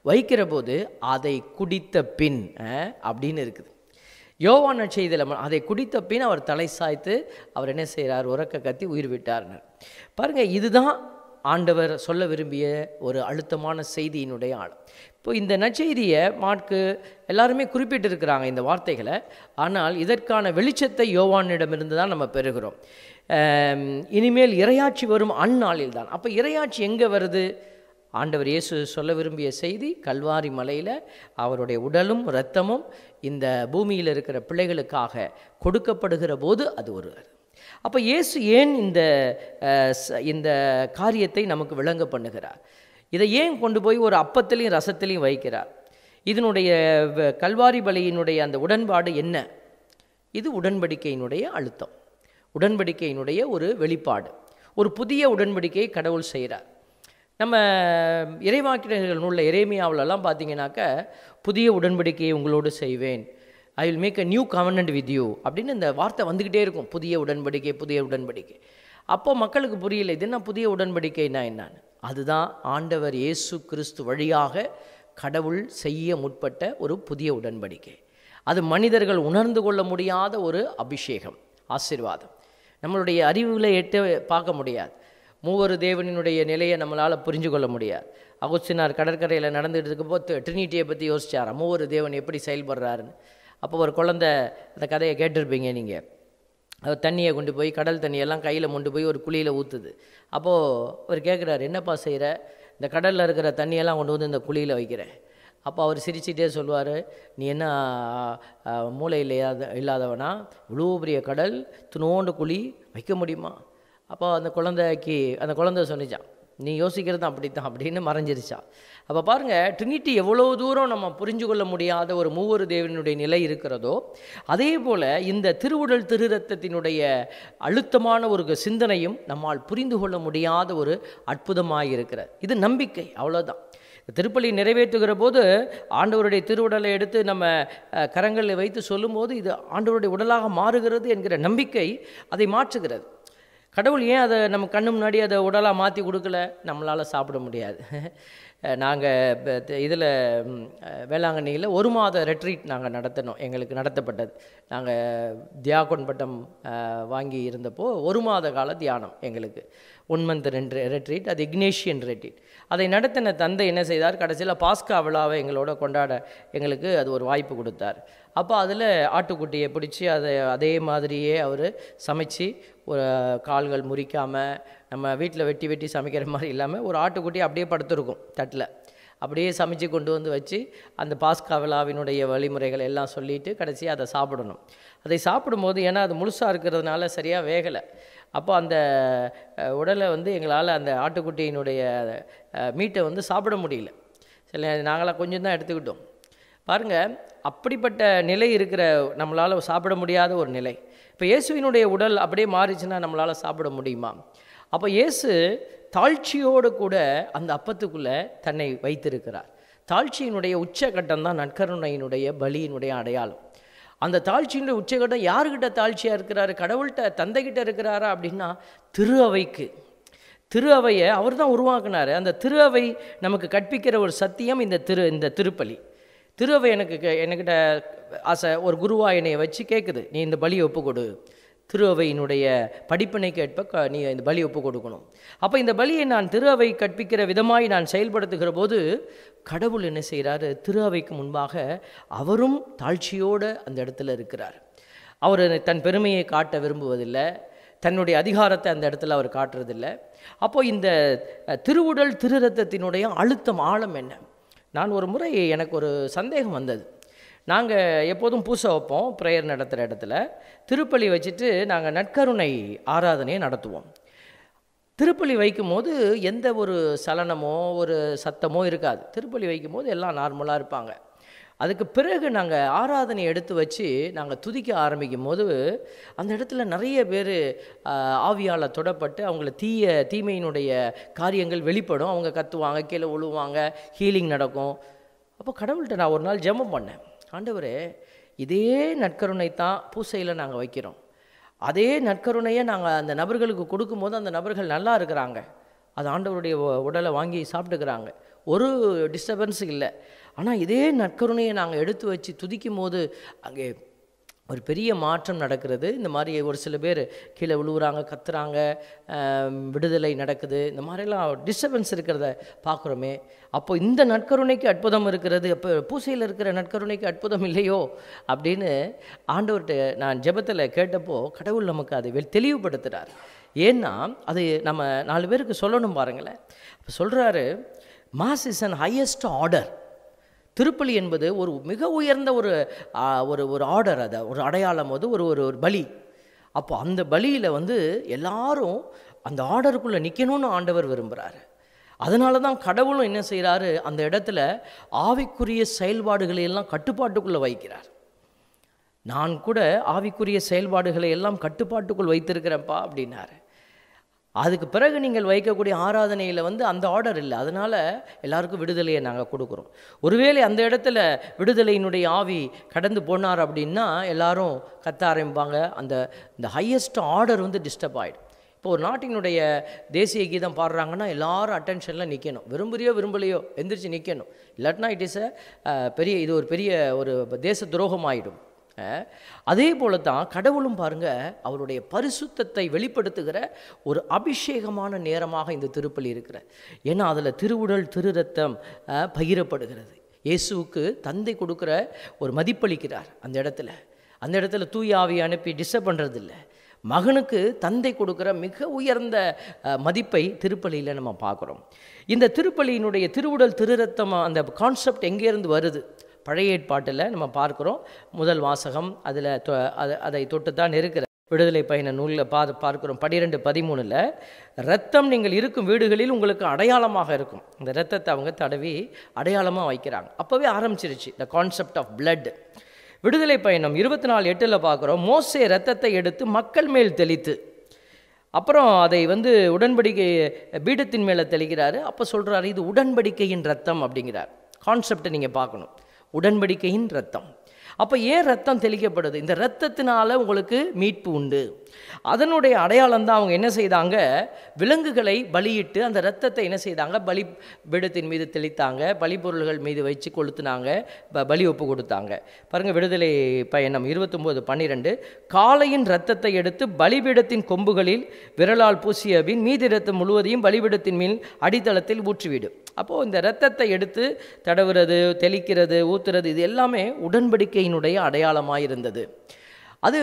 வைக்கிற போது அதை குடித்த பின் அப்படின்னு இருக்குது யோவான் நற்செய்தியில். அதை குடித்த பின் அவர் தலை சாய்த்து அவர் என்ன செய்கிறார், உறக்க கத்தி உயிர் விட்டார்னர். பாருங்கள், இதுதான் ஆண்டவர் சொல்ல விரும்பிய ஒரு அழுத்தமான செய்தியினுடைய ஆழம். இப்போ இந்த நற்செய்தியை மார்க்கு எல்லாருமே குறிப்பிட்டிருக்கிறாங்க இந்த வார்த்தைகளை. ஆனால் இதற்கான வெளிச்சத்தை யோவானிடமிருந்து தான் நம்ம பெறுகிறோம். இனிமேல் இறையாட்சி வரும் அந்நாளில் தான். அப்போ இறையாட்சி எங்கே வருது? ஆண்டவர் இயேசு சொல்ல விரும்பிய செய்தி, கல்வாரி மலையில் அவருடைய உடலும் இரத்தமும் இந்த பூமியில் இருக்கிற பிள்ளைகளுக்காக கொடுக்கப்படுகிற போது அது வருவார். அப்போ இயேசு ஏன் இந்த காரியத்தை நமக்கு விளங்க பண்ணுகிறார்? இதை ஏன் கொண்டு போய் ஒரு அப்பத்திலையும் ரசத்திலையும் வைக்கிறார்? இதனுடைய கல்வாரி பலியினுடைய அந்த உடன்பாடு என்ன? இது உடன்படிக்கையினுடைய அழுத்தம், உடன்படிக்கையினுடைய ஒரு வெளிப்பாடு. ஒரு புதிய உடன்படிக்கையை கடவுள் செய்கிறார். நம்ம இறைவாக்கினர்கள் நூலில் எரேமியாவிலலாம் பார்த்தீங்கன்னாக்க, புதிய உடன்படிக்கையை உங்களோடு செய்வேன், I will make a new covenant with you அப்படின்னு இந்த வார்த்தை வந்துக்கிட்டே இருக்கும், புதிய உடன்படிக்கை புதிய உடன்படிக்கை. அப்போ மக்களுக்கு புரியல, இது என்ன புதிய உடன்படிக்கைனா என்னன்னு. அதுதான் ஆண்டவர் இயேசு கிறிஸ்து வழியாக கடவுள் செய்ய முற்பட்ட ஒரு புதிய உடன்படிக்கை. அது மனிதர்கள் உணர்ந்து கொள்ள முடியாத ஒரு அபிஷேகம், ஆசீர்வாதம். நம்மளுடைய அறிவில் எட்டு பார்க்க முடியாது. மூவரு தேவனினுடைய நிலையை நம்மளால் புரிஞ்சு கொள்ள முடியாது. அகுஸ்தினார் கடற்கரையில் நடந்துகிட்டு இருக்கும்போது ட்ரினிட்டியை பற்றி யோசிச்சார், மூவரு தேவன் எப்படி செயல்படுறாருன்னு. அப்போ ஒரு குழந்தை, அந்த கதையை கேட்டிருப்பீங்க நீங்கள், அது தண்ணியை கொண்டு போய், கடல் தண்ணியெல்லாம் கையில் கொண்டு போய் ஒரு குழியில் ஊற்றுது. அப்போது அவர் கேட்குறாரு, என்னப்பா செய்கிற, இந்த கடலில் இருக்கிற தண்ணியெல்லாம் கொண்டு வந்து இந்த குழியில் வைக்கிறேன். அப்போ அவர் சிரிச்சிட்டே சொல்லுவார், நீ என்ன மூளை இல்லாதவனா, இவ்வளோ பெரிய கடல், துணோண்டு குழி வைக்க முடியுமா? அப்போ அந்த குழந்தை சொன்னிச்சான், நீ யோசிக்கிறது அப்படித்தான் அப்படின்னு மறைஞ்சிருச்சா. அப்போ பாருங்கள், ட்ரினிட்டி எவ்வளோ தூரம் நம்ம புரிஞ்சு கொள்ள முடியாத ஒரு மூவரு தேவனுடைய நிலை இருக்கிறதோ, அதே போல் இந்த திருவுடல் திருரத்தத்தினுடைய அழுத்தமான ஒரு சிந்தனையும் நம்மால் புரிந்து கொள்ள முடியாத ஒரு அற்புதமாக இருக்கிறது. இது நம்பிக்கை, அவ்வளோதான். திருப்பலி நிறைவேற்றுகிற போது ஆண்டவருடைய திருவுடலை எடுத்து நம்ம கரங்களில் வைத்து சொல்லும்போது இது ஆண்டவருடைய உடலாக மாறுகிறது என்கிற நம்பிக்கை அதை மாற்றுகிறது. கடவுள் ஏன் அதை நம்ம கண்ணு முன்னாடி அதை உடலாக மாற்றி கொடுக்கல? நம்மளால் சாப்பிட முடியாது. நாங்கள் இதில் வேளாங்கண்ணியில் 1 மாத ரெட்ரீட் நாங்கள் நடத்தினோம், எங்களுக்கு நடத்தப்பட்டது. நாங்கள் தியாகோன் பட்டம் வாங்கி இருந்தப்போ 1 மாத கால தியானம் எங்களுக்கு, 1 மந்த் ரெட்ரீட், அது இக்னேஷியன் ரெட்ரீட். அதை நடத்தின தந்தை என்ன செய்தார், கடைசியில் பாஸ்கா விழாவை எங்களோட கொண்டாட எங்களுக்கு அது ஒரு வாய்ப்பு கொடுத்தார். அப்போ அதில் ஆட்டுக்குட்டியை பிடிச்சி அதே மாதிரியே அவர் சமைச்சு, ஒரு கால்கள் முறிக்காமல் நம்ம வீட்டில் வெட்டி சமைக்கிற மாதிரி இல்லாமல் ஒரு ஆட்டுக்குட்டி அப்படியே படுத்துருக்கும் தட்டில், அப்படியே சமைச்சு கொண்டு வந்து வச்சு அந்த பாஸ்கா விழாவினுடைய வழிமுறைகள் எல்லாம் சொல்லிவிட்டு கடைசியாக அதை சாப்பிடணும். அதை சாப்பிடும்போது, ஏன்னா அது முழுசாக இருக்கிறதுனால சரியாக வேகலை, அப்போ அந்த உடலை எங்களால் அந்த ஆட்டுக்குட்டியினுடைய மீட்டை சாப்பிட முடியல. சில நாங்களாம் கொஞ்சம் தான் எடுத்துக்கிட்டோம். பாருங்கள், அப்படிப்பட்ட நிலை இருக்கிற நம்மளால் சாப்பிட முடியாத ஒரு நிலை. இப்போ இயேசுவினுடைய உடல் அப்படியே மாறிச்சுன்னா நம்மளால் சாப்பிட முடியுமா? அப்போ இயேசு தாழ்ச்சியோடு கூட அந்த அப்பத்துக்குள்ளே தன்னை வைத்திருக்கிறார். தாழ்ச்சியினுடைய உச்சகட்டம் தான் நற்கருணையினுடைய பலியினுடைய அடையாளம். அந்த தாழ்ச்சியினுடைய உச்சகட்டம் யாருக்கிட்ட தாழ்ச்சியாக இருக்கிறாரு? கடவுள்கிட்ட, தந்தைக்கிட்ட இருக்கிறாரா அப்படின்னா திரு அவைக்கு. திரு அவையை அவர் தான் உருவாக்குனார். அந்த திரு அவை நமக்கு கற்பிக்கிற ஒரு சத்தியம் இந்த திருப்பலி. திருவை என்கிட்ட ஆசை, ஒரு குருவா என்னையை வச்சு கேட்குது, நீ இந்த பலியை ஒப்பு கொடு, திரு அவையினுடைய படிப்பினைக்கு ஏற்ப நீ இந்த பலி ஒப்பு கொடுக்கணும். அப்போ இந்த பலியை நான் திரு அவை கற்பிக்கிற விதமாய் நான் செயல்படுத்துகிற போது கடவுள் என்ன செய்கிறாரு, திரு அவைக்கு முன்பாக அவரும் தாழ்ச்சியோடு அந்த இடத்துல இருக்கிறார். அவர் தன் பெருமையை காட்ட விரும்புவதில்லை, தன்னுடைய அதிகாரத்தை அந்த இடத்துல அவர் காட்டுறதில்லை. அப்போ இந்த திருவுடல் திரு ரத்தத்தினுடைய அழுத்தம் ஆழம் என்ன? நான் ஒரு முறை எனக்கு ஒரு சந்தேகம் வந்தது. நாங்கள் எப்போதும் பூசை வைப்போம், ப்ரேயர் நடத்துகிற இடத்துல திருப்பலி வச்சுட்டு நாங்கள் நற்கருணை ஆராதனையை நடத்துவோம். திருப்பலி வைக்கும்போது எந்த ஒரு சலனமோ ஒரு சத்தமோ இருக்காது. திருப்பலி வைக்கும்போது எல்லாம் நார்மலாக இருப்பாங்க. அதுக்கு பிறகு நாங்கள் ஆராதனை எடுத்து வச்சு நாங்கள் துதிக்க ஆரம்பிக்கும் போது அந்த இடத்துல நிறைய பேர் ஆவியால் தொடப்பட்டு அவங்கள தீமையினுடைய காரியங்கள் வெளிப்படும். அவங்க கத்துவாங்க, கீழே விழுவாங்க, ஹீலிங் நடக்கும். அப்போ கடவுள்கிட்ட நான் ஒரு நாள் ஜெபம் பண்ணேன். ஆண்டவரே, இதே நற்கருணை தான் பூசையில் நாங்கள் வைக்கிறோம், அதே நற்கருணையை நாங்கள் அந்த நபர்களுக்கு கொடுக்கும்போது அந்த நபர்கள் நல்லா இருக்கிறாங்க, அது ஆண்டவருடைய உடலை வாங்கி சாப்பிட்டுக்கிறாங்க, ஒரு டிஸ்டர்பன்ஸ் இல்லை. ஆனால் இதே நற்கருணையை நாங்கள் எடுத்து வச்சு துதிக்கும் போது அங்கே ஒரு பெரிய மாற்றம் நடக்கிறது. இந்த மாதிரி ஒரு சில பேர் கீழே விழுவுறாங்க, கத்துறாங்க, விடுதலை நடக்குது, இந்த மாதிரிலாம் டிஸ்டர்பன்ஸ் இருக்கிறத பார்க்குறோமே. அப்போ இந்த நற்கருணைக்கு அற்புதம் இருக்கிறது, அப்போ பூசையில் இருக்கிற நற்கருணைக்கு அற்புதம் இல்லையோ அப்படின்னு ஆண்டவர்கிட்ட நான் ஜெபத்தில் கேட்டப்போ கடவுள் நமக்கு அதை தெளிவுபடுத்துகிறார். ஏன்னா அது நம்ம 4 பேருக்கு சொல்லணும் பாருங்களேன். அப்போ சொல்கிறாரு, mass is an highest order. திருப்பலி என்பது ஒரு மிக உயர்ந்த ஒரு ஒரு ஆர்டர், அதை ஒரு அடையாளம், அது ஒரு பலி. அப்போ அந்த பலியில் எல்லாரும் அந்த ஆர்டருக்குள்ளே நிற்கணும்னு ஆண்டவர் விரும்புகிறாரு. அதனால தான் கடவுளும் என்ன செய்கிறாரு, அந்த இடத்துல ஆவிக்குரிய செயல்பாடுகளை எல்லாம் கட்டுப்பாட்டுக்குள்ளே வைக்கிறார். நான் கூட ஆவிக்குரிய செயல்பாடுகளை எல்லாம் கட்டுப்பாட்டுக்குள் வைத்திருக்கிறேன்ப்பா அப்படின்னாரு. அதுக்கு பிறகு நீங்கள் வைக்கக்கூடிய ஆராதனையில் அந்த ஆர்டர் இல்லை. அதனால் எல்லாருக்கும் விடுதலையை நாங்கள் கொடுக்குறோம். ஒருவேளை அந்த இடத்துல விடுதலையினுடைய ஆவி கடந்து போனார் அப்படின்னா எல்லாரும் கத்த ஆரம்பிப்பாங்க. இந்த ஹையஸ்ட் ஆர்டர் டிஸ்டர்ப் ஆகிடும். இப்போ ஒரு நாட்டினுடைய தேசிய கீதம் பாடுறாங்கன்னா எல்லாரும் அட்டென்ஷனில் நிற்கணும், விரும்பலையோ எந்திரிச்சு நிற்கணும். இல்லாட்டினா இட் இஸ் இது ஒரு பெரிய ஒரு தேச துரோகம் ஆகிடும். அதே போல தான் கடவுளும் பாருங்கள், அவருடைய பரிசுத்தத்தை வெளிப்படுத்துகிற ஒரு அபிஷேகமான நேரமாக இந்த திருப்பலி இருக்கிற. ஏன்னா அதில் திருவுடல் திரு ரத்தம் பகிரப்படுகிறது. இயேசுவுக்கு தந்தை கொடுக்குற ஒரு மதிப்பளிக்கிறார். அந்த இடத்துல தூய ஆவியை அனுப்பி டிஸ்டர்ப் பண்ணுறதில்ல. மகனுக்கு தந்தை கொடுக்குற மிக உயர்ந்த மதிப்பை திருப்பலியில் நம்ம பார்க்குறோம். இந்த திருப்பலியினுடைய திருவுடல் திரு ரத்தம் அந்த கான்செப்ட் எங்கேருந்து வருது? பழைய ஏற்பாட்டில் நம்ம பார்க்குறோம். முதல் வாசகம் அதை தொட்டு தான் இருக்கிற விடுதலை பயண நூலில் பார்க்குறோம். 12:13 ரத்தம் நீங்கள் இருக்கும் வீடுகளில் உங்களுக்கு அடையாளமாக இருக்கும். இந்த ரத்தத்தை அவங்க தடவி அடையாளமாக வைக்கிறாங்க. அப்போவே ஆரம்பிச்சிருச்சு இந்த கான்செப்ட் ஆஃப் பிளட். விடுதலை பயணம் 24:8 பார்க்குறோம், மோசே ரத்தத்தை எடுத்து மக்கள் மேல் தெளித்து, அப்புறம் அதை உடன்படிக்கை பீடத்தின் மேலே தெளிக்கிறாரு. அப்போ சொல்கிறாரு, இது உடன்படிக்கையின் ரத்தம் அப்படிங்கிறார். கான்செப்டை நீங்கள் பார்க்கணும், உடன்படிக்கையின் ரத்தம். அப்போ ஏன் ரத்தம் தெளிக்கப்படுது? இந்த ரத்தத்தினால உங்களுக்கு மீட்பு உண்டு. அதனுடைய அடையாளம் தான் அவங்க என்ன செய்தாங்க, விலங்குகளை பலியிட்டு அந்த ரத்தத்தை என்ன செய்தாங்க, பலி பீடத்தின் மீது தெளித்தாங்க, பலிப்பொருள்கள் மீது வச்சு கொளுத்துனாங்க, பலி ஒப்பு கொடுத்தாங்க. பாருங்கள், விடுதலை பயணம் 29:12 காளையின் ரத்தத்தை எடுத்து பலிபீடத்தின் கொம்புகளில் விரலால் பூசிய பின் மீதி ரத்தம் முழுவதையும் பலிபீடத்தின் மேல் அடித்தளத்தில் ஊற்றிவிடும். அப்போது இந்த ரத்தத்தை எடுத்து தடவுறது, தெளிக்கிறது, ஊற்றுறது, இது எல்லாமே உடன்படிக்கையினுடைய அடையாளமாக இருந்தது. அது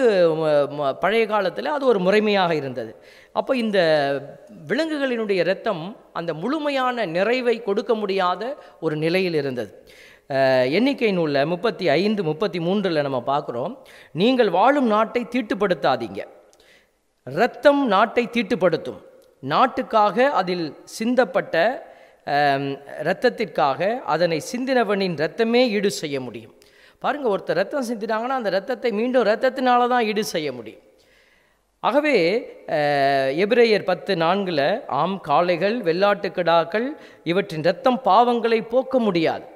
பழைய காலத்தில் அது ஒரு முறைமையாக இருந்தது. அப்போ இந்த விலங்குகளினுடைய இரத்தம் அந்த முழுமையான நிறைவை கொடுக்க முடியாத ஒரு நிலையில் இருந்தது. எண்ணிக்கை நூலில் 35:33 நம்ம பார்க்குறோம், நீங்கள் வாழும் நாட்டை தீட்டுப்படுத்தாதீங்க, இரத்தம் நாட்டை தீட்டுப்படுத்தும், நாட்டுக்காக அதில் சிந்தப்பட்ட இரத்தத்திற்காக அதனை சிந்தினவனின் இரத்தமே ஈடு செய்ய முடியும். பாருங்கள், ஒருத்தர் ரத்தம் சிந்தினாங்கன்னா அந்த ரத்தத்தை மீண்டும் ரத்தத்தினால தான் ஈடு செய்ய முடியும். ஆகவே எபிரேயர் 10:4 ஆம், காளைகள் வெள்ளாட்டுக்கிடாக்கள் இவற்றின் இரத்தம் பாவங்களை போக்க முடியாது.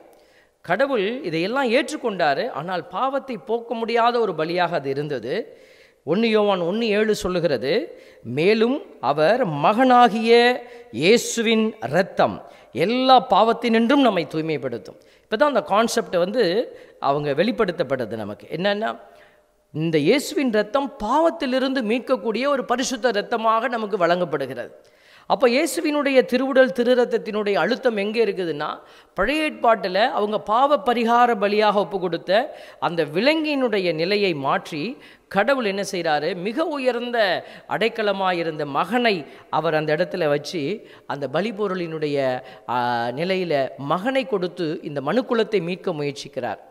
கடவுள் இதையெல்லாம் ஏற்றுக்கொண்டார், ஆனால் பாவத்தை போக்க முடியாத ஒரு பலியாக அது இருந்தது. 1 யோவான் 1:7 சொல்லுகிறது, மேலும் அவர் மகனாகிய இயேசுவின் இரத்தம் எல்லா பாவத்தினின்றும் நம்மை தூய்மைப்படுத்தும். இப்போ தான் அந்த கான்செப்டை அவங்க வெளிப்படுத்தப்படுது நமக்கு. என்னென்னா, இந்த இயேசுவின் இரத்தம் பாவத்திலிருந்து மீட்கக்கூடிய ஒரு பரிசுத்த இரத்தமாக நமக்கு வழங்கப்படுகிறது. அப்போ இயேசுவினுடைய திருவுடல் திருரத்தத்தினுடைய அழுத்தம் எங்கே இருக்குதுன்னா, பழைய ஏற்பாட்டில் அவங்க பாவ பரிகார பலியாக ஒப்பு கொடுத்த அந்த விலங்கினுடைய நிலையை மாற்றி கடவுள் என்ன செய்கிறாரு, மிக உயர்ந்த அடைக்கலமாக இருந்த மகனை அவர் அந்த இடத்துல வச்சு அந்த பலிபொருளினுடைய நிலையில் மகனை கொடுத்து இந்த மனுக்குலத்தை மீட்க முயற்சிக்கிறார்.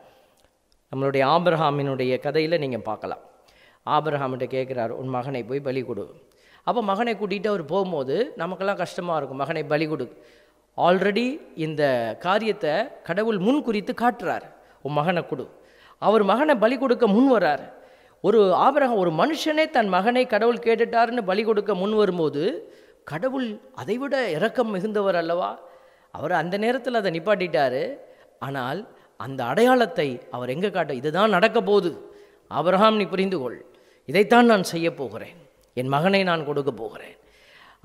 நம்மளுடைய ஆபிரகாமினுடைய கதையில் நீங்கள் பார்க்கலாம். ஆபிரகாம்கிட்ட கேட்குறார், உன் மகனை போய் பலி கொடு. அப்போ மகனை கூட்டிகிட்டு அவர் போகும்போது நமக்கெல்லாம் கஷ்டமாக இருக்கும், மகனை பலி கொடு. ஆல்ரெடி இந்த காரியத்தை கடவுள் முன் குறித்து காட்டுறார், உன் மகனை கொடு. அவர் மகனை பலி கொடுக்க முன் வர்றார். ஒரு ஆபிரகாம், ஒரு மனுஷனே தன் மகனை கடவுள் கேட்டுட்டாருன்னு பலி கொடுக்க முன் வரும்போது கடவுள் அதைவிட இரக்கம் மிகுந்தவர் அல்லவா. அவர் அந்த நேரத்தில் அதை நிப்பாட்டிட்டார். ஆனால் அந்த அடையாளத்தை அவர் எங்கே காட்ட, இதுதான் நடக்க போகுது ஆபிரகாம், நீ புரிந்து கொள், இதைத்தான் நான் செய்ய போகிறேன், என் மகனை நான் கொடுக்க போகிறேன்.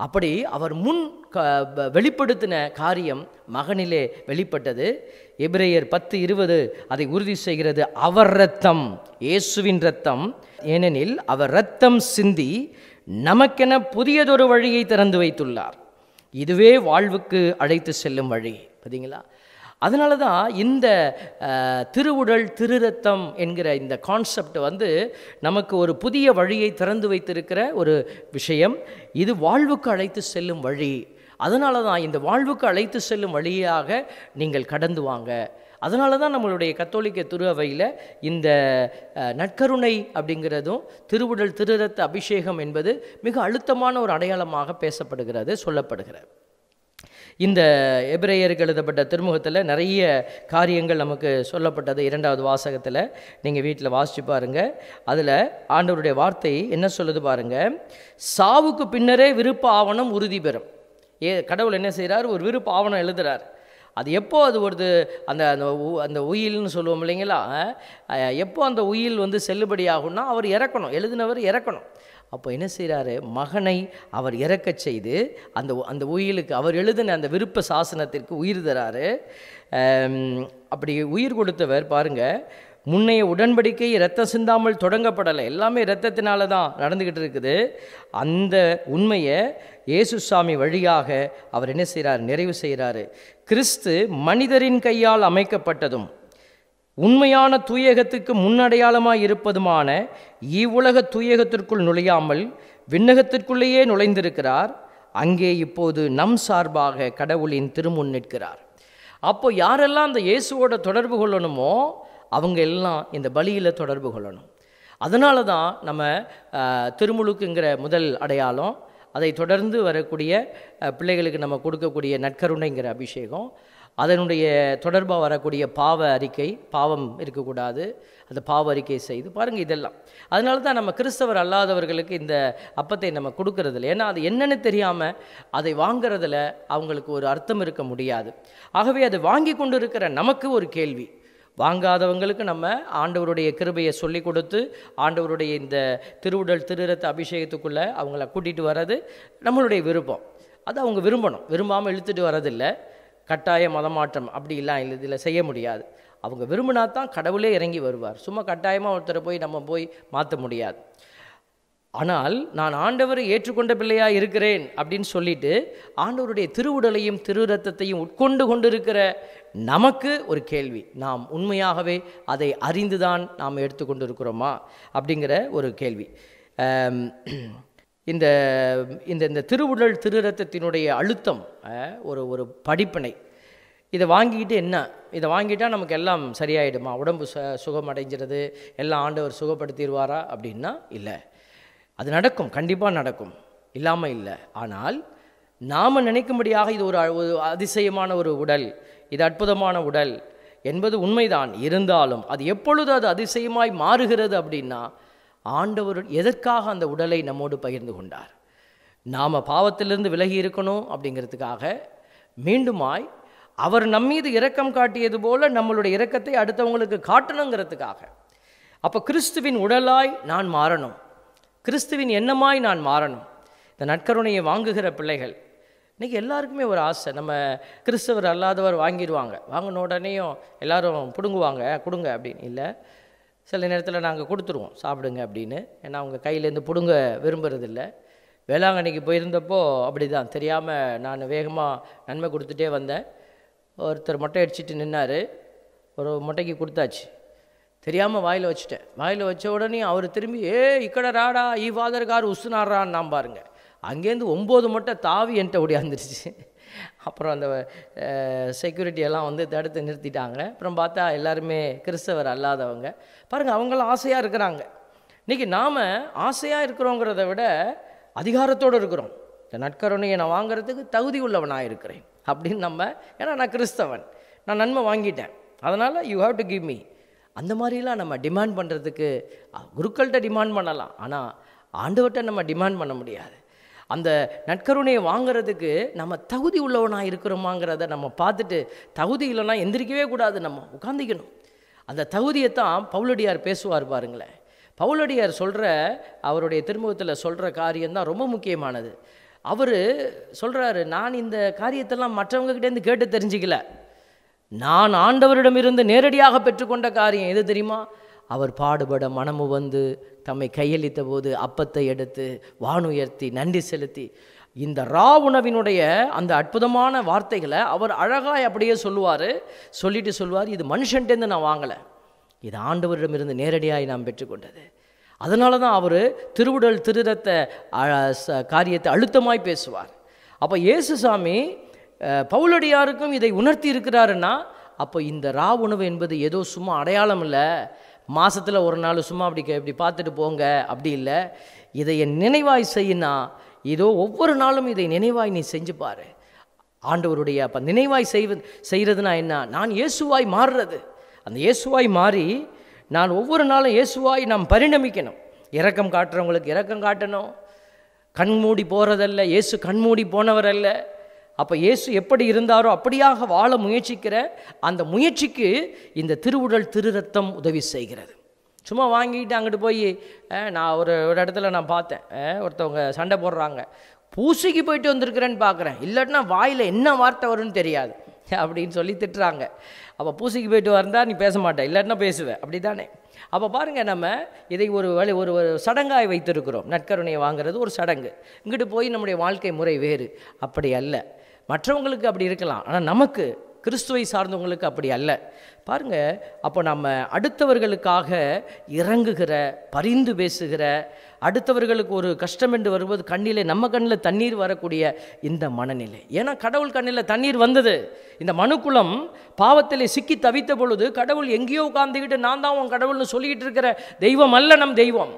அப்படி அவர் முன் வெளிப்படுத்தின காரியம் மகனிலே வெளிப்பட்டது. எபிரேயர் 10:20 அதை உறுதி செய்கிறது. அவர் இரத்தம், இயேசுவின் இரத்தம், ஏனெனில் அவர் இரத்தம் சிந்தி நமக்கென புதியதொரு வழியை திறந்து வைத்துள்ளார், இதுவே வாழ்வுக்கு அழைத்து செல்லும் வழி. பார்த்தீங்களா? அதனால தான் இந்த திருவுடல் திருரத்தம் என்கிற இந்த கான்செப்ட் நமக்கு ஒரு புதிய வழியை திறந்து வைத்திருக்கிற ஒரு விஷயம். இது வாழ்வுக்கு அழைத்து செல்லும் வழி. அதனால தான் இந்த வாழ்வுக்கு அழைத்து செல்லும் வழியாக நீங்கள் கடந்து வாங்க. அதனால தான் நம்மளுடைய கத்தோலிக்க திரு அவையில் இந்த நற்கருணை அப்படிங்கிறதும் திருவுடல் திருரத்த அபிஷேகம் என்பது மிக அழுத்தமான ஒரு அடையாளமாக பேசப்படுகிறது, சொல்லப்படுகிறது. இந்த எபிரேயருக்கு எழுதப்பட்ட திருமுகத்தில் நிறைய காரியங்கள் நமக்கு சொல்லப்பட்டது. 2வது வாசகத்தில் நீங்கள் வீட்டில் வாசித்து பாருங்கள். அதில் ஆண்டவருடைய வார்த்தை என்ன சொல்லுது பாருங்கள். சாவுக்கு பின்னரே விருப்ப ஆவணம் உறுதி பெறும். கடவுள் என்ன செய்கிறார், ஒரு விருப்ப ஆவணம் எழுதுகிறார். அது எப்போ அது ஒரு அந்த உயில்னு சொல்லுவோம் இல்லைங்களா, எப்போ அந்த உயில் செல்லுபடி ஆகும்னா அவர் இறக்கணும், எழுதினவர் இறக்கணும். அப்போ என்ன செய்கிறாரு, மகனை அவர் இறக்க செய்து அந்த உயிலுக்கு அவர் எழுதின அந்த விருப்ப சாசனத்திற்கு உயிர் தராரு. அப்படி உயிர் கொடுத்தவர் பாருங்கள், முன்னைய உடன்படிக்கை இரத்தம் சிந்தாமல் தொடங்கப்படலை, எல்லாமே இரத்தத்தினால தான் நடந்துக்கிட்டு இருக்குது. அந்த உண்மையை இயேசுசாமி வழியாக அவர் என்ன செய்கிறார், நிறைவு செய்கிறாரு. கிறிஸ்து மனிதரின் கையால் அமைக்கப்பட்டதும் உண்மையான தூயகத்துக்கு முன்னடையாளமாய் இருப்பதுமான இவ்வுலக தூயகத்திற்குள் நுழையாமல் விண்ணகத்திற்குள்ளேயே நுழைந்திருக்கிறார். அங்கே இப்போது நம் சார்பாக கடவுளின் திருமுன் நிற்கிறார். அப்போ யாரெல்லாம் அந்த இயேசுவோட தொடர்பு கொள்ளணுமோ அவங்க எல்லாம் இந்த பலியில் தொடர்பு கொள்ளணும். அதனால தான் நம்ம திருமுழுக்குங்கிற முதல் அடையாளம், அதை தொடர்ந்து வரக்கூடிய பிள்ளைகளுக்கு நம்ம கொடுக்கக்கூடிய நற்கருணைங்கிற அபிஷேகம், அதனுடைய தொடர்பாக வரக்கூடிய பாவ அறிக்கை, பாவம் இருக்கக்கூடாது, அந்த பாவ அறிக்கை செய்து பாருங்கள். இதெல்லாம் அதனால தான் நம்ம கிறிஸ்தவர் அல்லாதவர்களுக்கு இந்த அப்பத்தை நம்ம கொடுக்கறதில்ல. ஏன்னா அது என்னென்னு தெரியாமல் அதை வாங்கிறதுல அவங்களுக்கு ஒரு அர்த்தம் இருக்க முடியாது. ஆகவே அதை வாங்கி கொண்டு இருக்கிற நமக்கு ஒரு கேள்வி, வாங்காதவங்களுக்கு நம்ம ஆண்டவருடைய கிருபையை சொல்லி கொடுத்து ஆண்டவருடைய இந்த திருவுடல் திருரத்த அபிஷேகத்துக்குள்ளே அவங்கள கூட்டிகிட்டு வர்றது நம்மளுடைய விருப்பம். அது அவங்க விரும்பணும், விரும்பாமல் இழுத்துட்டு வரதில்லை. கட்டாய மதமாற்றம் அப்படிலாம் இதில் செய்ய முடியாது. அவங்க விரும்பினா தான் கடவுளே இறங்கி வருவார். சும்மா கட்டாயமாக ஒருத்தரை நம்ம போய் மாற்ற முடியாது. ஆனால் நான் ஆண்டவரை ஏற்றுக்கொண்ட பிள்ளையாக இருக்கிறேன் அப்படின்னு சொல்லிட்டு ஆண்டவருடைய திருவுடலையும் திருரத்தத்தையும் உட்கொண்டு கொண்டிருக்கிற நமக்கு ஒரு கேள்வி, நாம் உண்மையாகவே அதை அறிந்துதான் நாம் எடுத்துக்கொண்டு இருக்கிறோமா அப்படிங்கிற ஒரு கேள்வி. இந்த இந்த திருவுடல் திருரத்தத்தினுடைய அழுத்தம் ஒரு படிப்பினை. இதை வாங்கிக்கிட்டு என்ன, இதை வாங்கிட்டால் நமக்கு எல்லாம் சரியாயிடுமா, உடம்பு சுகம் அடைஞ்சிறது, எல்லாம் ஆண்டவர் சுகப்படுத்திடுவாரா அப்படின்னா இல்லை. அது நடக்கும், கண்டிப்பாக நடக்கும், இல்லாமல் இல்லை. ஆனால் நாம் நினைக்கும்படியாக இது ஒரு அதிசயமான ஒரு உடல், இது அற்புதமான உடல் என்பது உண்மைதான். இருந்தாலும் அது எப்பொழுது அது அதிசயமாய் மாறுகிறது அப்படின்னா, ஆண்டவர் எதற்காக அந்த உடலை நம்மோடு பகிர்ந்து கொண்டார்? நாம் பாவத்திலிருந்து விலகி இருக்கணும் அப்படிங்கிறதுக்காக, மீண்டுமாய் அவர் நம்மீது இரக்கம் காட்டியது போல நம்மளுடைய இரக்கத்தை அடுத்தவங்களுக்கு காட்டணுங்கிறதுக்காக. அப்போ கிறிஸ்துவின் உடலாய் நான் மாறணும், கிறிஸ்துவின் எண்ணமாய் நான் மாறணும். இந்த நற்கருணையை வாங்குகிற பிள்ளைகள் இன்றைக்கி எல்லாருக்குமே ஒரு ஆசை, நம்ம கிறிஸ்தவர் அல்லாதவர் வாங்கிடுவாங்க, வாங்கின உடனேயும் எல்லாரும் பிடுங்குவாங்க, கொடுங்க அப்படின்னு இல்லை. சில நேரத்தில் நாங்கள் கொடுத்துருவோம் சாப்பிடுங்க அப்படின்னு. ஏன்னா அவங்க கையிலேருந்து பிடுங்க விரும்புறதில்ல. வேளாங்கண்ணிக்கு போயிருந்தப்போ அப்படி தான் தெரியாமல் நான் வேகமாக நன்மை கொடுத்துட்டே வந்தேன். ஒருத்தர் மொட்டை அடிச்சுட்டு நின்னார். ஒரு மொட்டைக்கு கொடுத்தாச்சு, தெரியாமல் வாயில் வச்சுட்டேன். வாயில் வச்ச உடனே அவர் திரும்பி இக்கட ராடா ஈ ஃபாதர் கார் உசுனாடுறான்னு நான் பாருங்கள். அங்கேருந்து 9 மொட்டை தாவி என்கிட்ட ஓடியாந்துருச்சு. அப்புறம் அந்த செக்யூரிட்டியெல்லாம் வந்து தடுத்து நிறுத்திட்டாங்க. அப்புறம் பார்த்தா எல்லாருமே கிறிஸ்தவர் அல்லாதவங்க. பாருங்கள், அவங்களாம் ஆசையாக இருக்கிறாங்க. இன்றைக்கி நாம் ஆசையாக இருக்கிறோங்கிறத விட அதிகாரத்தோடு இருக்கிறோம். இந்த நற்கருணையை நான் வாங்கிறதுக்கு தகுதி உள்ளவனாக இருக்கிறேன் அப்படின்னு நம்ம, ஏன்னா நான் கிறிஸ்தவன், நான் நன்மை வாங்கிட்டேன், அதனால் you have to give me. அந்த மாதிரிலாம் நம்ம டிமாண்ட் பண்ணுறதுக்கு குருக்கள்கிட்ட டிமாண்ட் பண்ணலாம், ஆனால் ஆண்டவர்கிட்ட நம்ம டிமாண்ட் பண்ண முடியாது. அந்த நற்கருணையை வாங்கிறதுக்கு நம்ம தகுதி உள்ளவனாக இருக்கிறோமாங்கிறத நம்ம பார்த்துட்டு, தகுதி இல்லைன்னா எந்திரிக்கவே கூடாது, நம்ம உட்காந்துக்கணும். அந்த தகுதியைத்தான் பவுலடியார் பேசுவார் பாருங்களேன். பவுலடியார் சொல்கிற, அவருடைய திருமுகத்தில் சொல்கிற காரியம்தான் ரொம்ப முக்கியமானது. அவர் சொல்கிறாரு, நான் இந்த காரியத்தெல்லாம் மற்றவங்ககிட்டேருந்து கேட்டு தெரிஞ்சிக்கல, நான் ஆண்டவரிடமிருந்து நேரடியாக பெற்றுக்கொண்ட காரியம் எது தெரியுமா? அவர் பாடுபட மனமு வந்து தம்மை கையளித்த போது அப்பத்தை எடுத்து வானுயர்த்தி நன்றி செலுத்தி, இந்த ரா உணவினுடைய அந்த அற்புதமான வார்த்தைகளை அவர் அழகாய் அப்படியே சொல்லுவார். சொல்லிட்டு சொல்லுவார், இது மனுஷன்ட்டேருந்து நான் வாங்கலை, இது ஆண்டவரிடமிருந்து நேரடியாக நாம் பெற்றுக்கொண்டது. அதனால தான் அவர் திருவுடல் திருரத்த காரியத்தை அழுத்தமாய் பேசுவார். அப்போ இயேசுசாமி பவுலடியாருக்கும் இதை உணர்த்தி இருக்கிறாருன்னா, அப்போ இந்த ரா உணவு என்பது ஏதோ சும்மா அடையாளம் இல்லை, மாதத்தில் ஒரு நாள் சும்மா அப்படி பார்த்துட்டு போங்க அப்படி இல்லை, இதை என் நினைவாய் செய்யினா, இதோ ஒவ்வொரு நாளும் இதை நினைவாய் நீ செஞ்சு பாரு. ஆண்டவருடைய அப்போ நினைவாய் செய்கிறதுனா என்ன? நான் இயேசுவாய் மாறுறது. அந்த இயேசுவாய் மாறி நான் ஒவ்வொரு நாளும் இயேசுவாய் நாம் பரிணமிக்கணும். இரக்கம் காட்டுறவங்களுக்கு இரக்கம் காட்டணும். கண்மூடி போகிறதல்ல, இயேசு கண்மூடி போனவர் அல்ல. அப்போ இயேசு எப்படி இருந்தாரோ அப்படியாக வாழ முயற்சிக்கிற அந்த முயற்சிக்கு இந்த திருவுடல் திருரத்தம் உதவி செய்கிறது. சும்மா வாங்கிட்டு அங்கிட்டு போய், நான் ஒரு இடத்துல நான் பார்த்தேன், ஒருத்தவங்க சண்டை போடுறாங்க, பூசைக்கு போயிட்டு வந்திருக்கிறேன்னு பார்க்குறேன், இல்லாட்டினா வாயில் என்ன வார்த்தை வரும்னு தெரியாது அப்படின்னு சொல்லி திட்டுறாங்க. அப்போ பூசைக்கு போயிட்டு வந்தால் நீ பேச மாட்டேன், இல்லாட்டினா பேசுவேன், அப்படி தானே? அப்போ பாருங்கள், நம்ம இதை ஒரு சடங்காய் வைத்திருக்கிறோம். நற்கருணையை வாங்கிறது ஒரு சடங்கு. இங்கிட்டு போய் நம்முடைய வாழ்க்கை முறை வேறு. அப்படி அல்ல. மற்றவங்களுக்கு அப்படி இருக்கலாம், ஆனால் நமக்கு கிறிஸ்துவை சார்ந்தவங்களுக்கு அப்படி அல்ல. பாருங்கள், அப்போ நம்ம அடுத்தவர்களுக்காக இறங்குகிற, பரிந்து பேசுகிற, அடுத்தவர்களுக்கு ஒரு கஷ்டம் என்று வரும்போது நம்ம கண்ணில் தண்ணீர் வரக்கூடிய இந்த மனநிலை. ஏன்னா கடவுள் கண்ணில் தண்ணீர் வந்தது. இந்த மனுக்குலம் பாவத்தில் சிக்கி தவித்த பொழுது கடவுள் எங்கேயோ உட்கார்ந்துக்கிட்டு நான் தான் உன் கடவுள்னு சொல்லிக்கிட்டு இருக்கிற தெய்வம் அல்ல நம் தெய்வம்.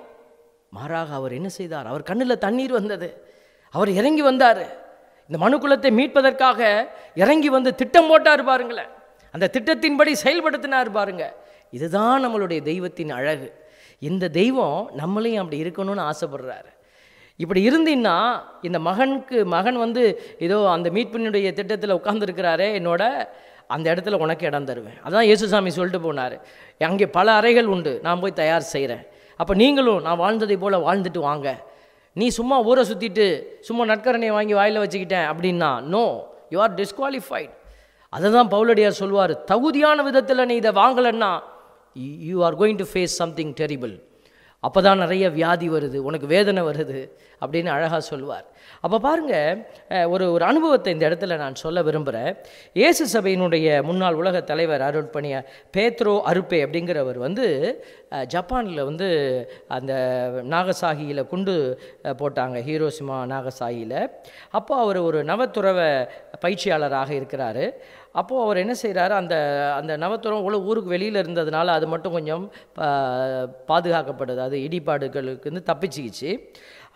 மாறாக அவர் என்ன செய்தார்? அவர் கண்ணில் தண்ணீர் வந்தது, அவர் இறங்கி வந்தார். இந்த மனுக்குலத்தை மீட்பதற்காக இறங்கி வந்து திட்டம் போட்டார் பாருங்களேன். அந்த திட்டத்தின்படி செயல்படுத்தினார் பாருங்க. இதுதான் நம்மளுடைய தெய்வத்தின் அழகு. இந்த தெய்வம் நம்மளையும் அப்படி இருக்கணும்னு ஆசைப்படுறாரு. இப்படி இருந்தீங்கன்னா, இந்த மகன் வந்து ஏதோ அந்த மீட்பினுடைய திட்டத்தில் உட்கார்ந்துருக்கிறாரே, என்னோட அந்த இடத்துல உனக்கு இடம் தருவேன். அதான் இயேசுசாமி சொல்லிட்டு போனார். அங்கே பல அறைகள் உண்டு, நான் போய் தயார் செய்கிறேன். அப்போ நீங்களும் நான் வாழ்ந்ததை போல் வாழ்ந்துட்டு வாங்க. நீ சும்மா ஊரை சுற்றிட்டு சும்மா நற்கரணையை வாங்கி வாயில் வச்சுக்கிட்டேன் அப்படின்னா, நோ, யூ ஆர் டிஸ்குவாலிஃபைட். அதை தான் பவுலடியார் சொல்வார், தகுதியான விதத்தில் நீ இதை வாங்கலைன்னா you are going to face something terrible. அப்போ தான் நிறைய வியாதி வருது, உனக்கு வேதனை வருது அப்படின்னு அழகாக சொல்வார். அப்போ பாருங்கள், ஒரு அனுபவத்தை இந்த இடத்துல நான் சொல்ல விரும்புகிறேன். இயேசு சபையினுடைய முன்னாள் உலக தலைவர் அருட்பணிய பேத்ரோ அருப்பே அப்படிங்கிறவர் வந்து ஜப்பானில் வந்து அந்த நாகசாகியில் குண்டு போட்டாங்க, ஹீரோஷிமா நாகசாகியில். அப்போ அவர் ஒரு நவத்துறவ பயிற்சியாளராக இருக்கிறார். அப்போது அவர் என்ன செய்கிறாரு, அந்த நவத்துறம் ஊருக்கு வெளியில் இருந்ததுனால அது மட்டும் கொஞ்சம் பாதுகாக்கப்படுது, அது இடிபாடுகளுக்கு வந்து தப்பிச்சிக்கிச்சு.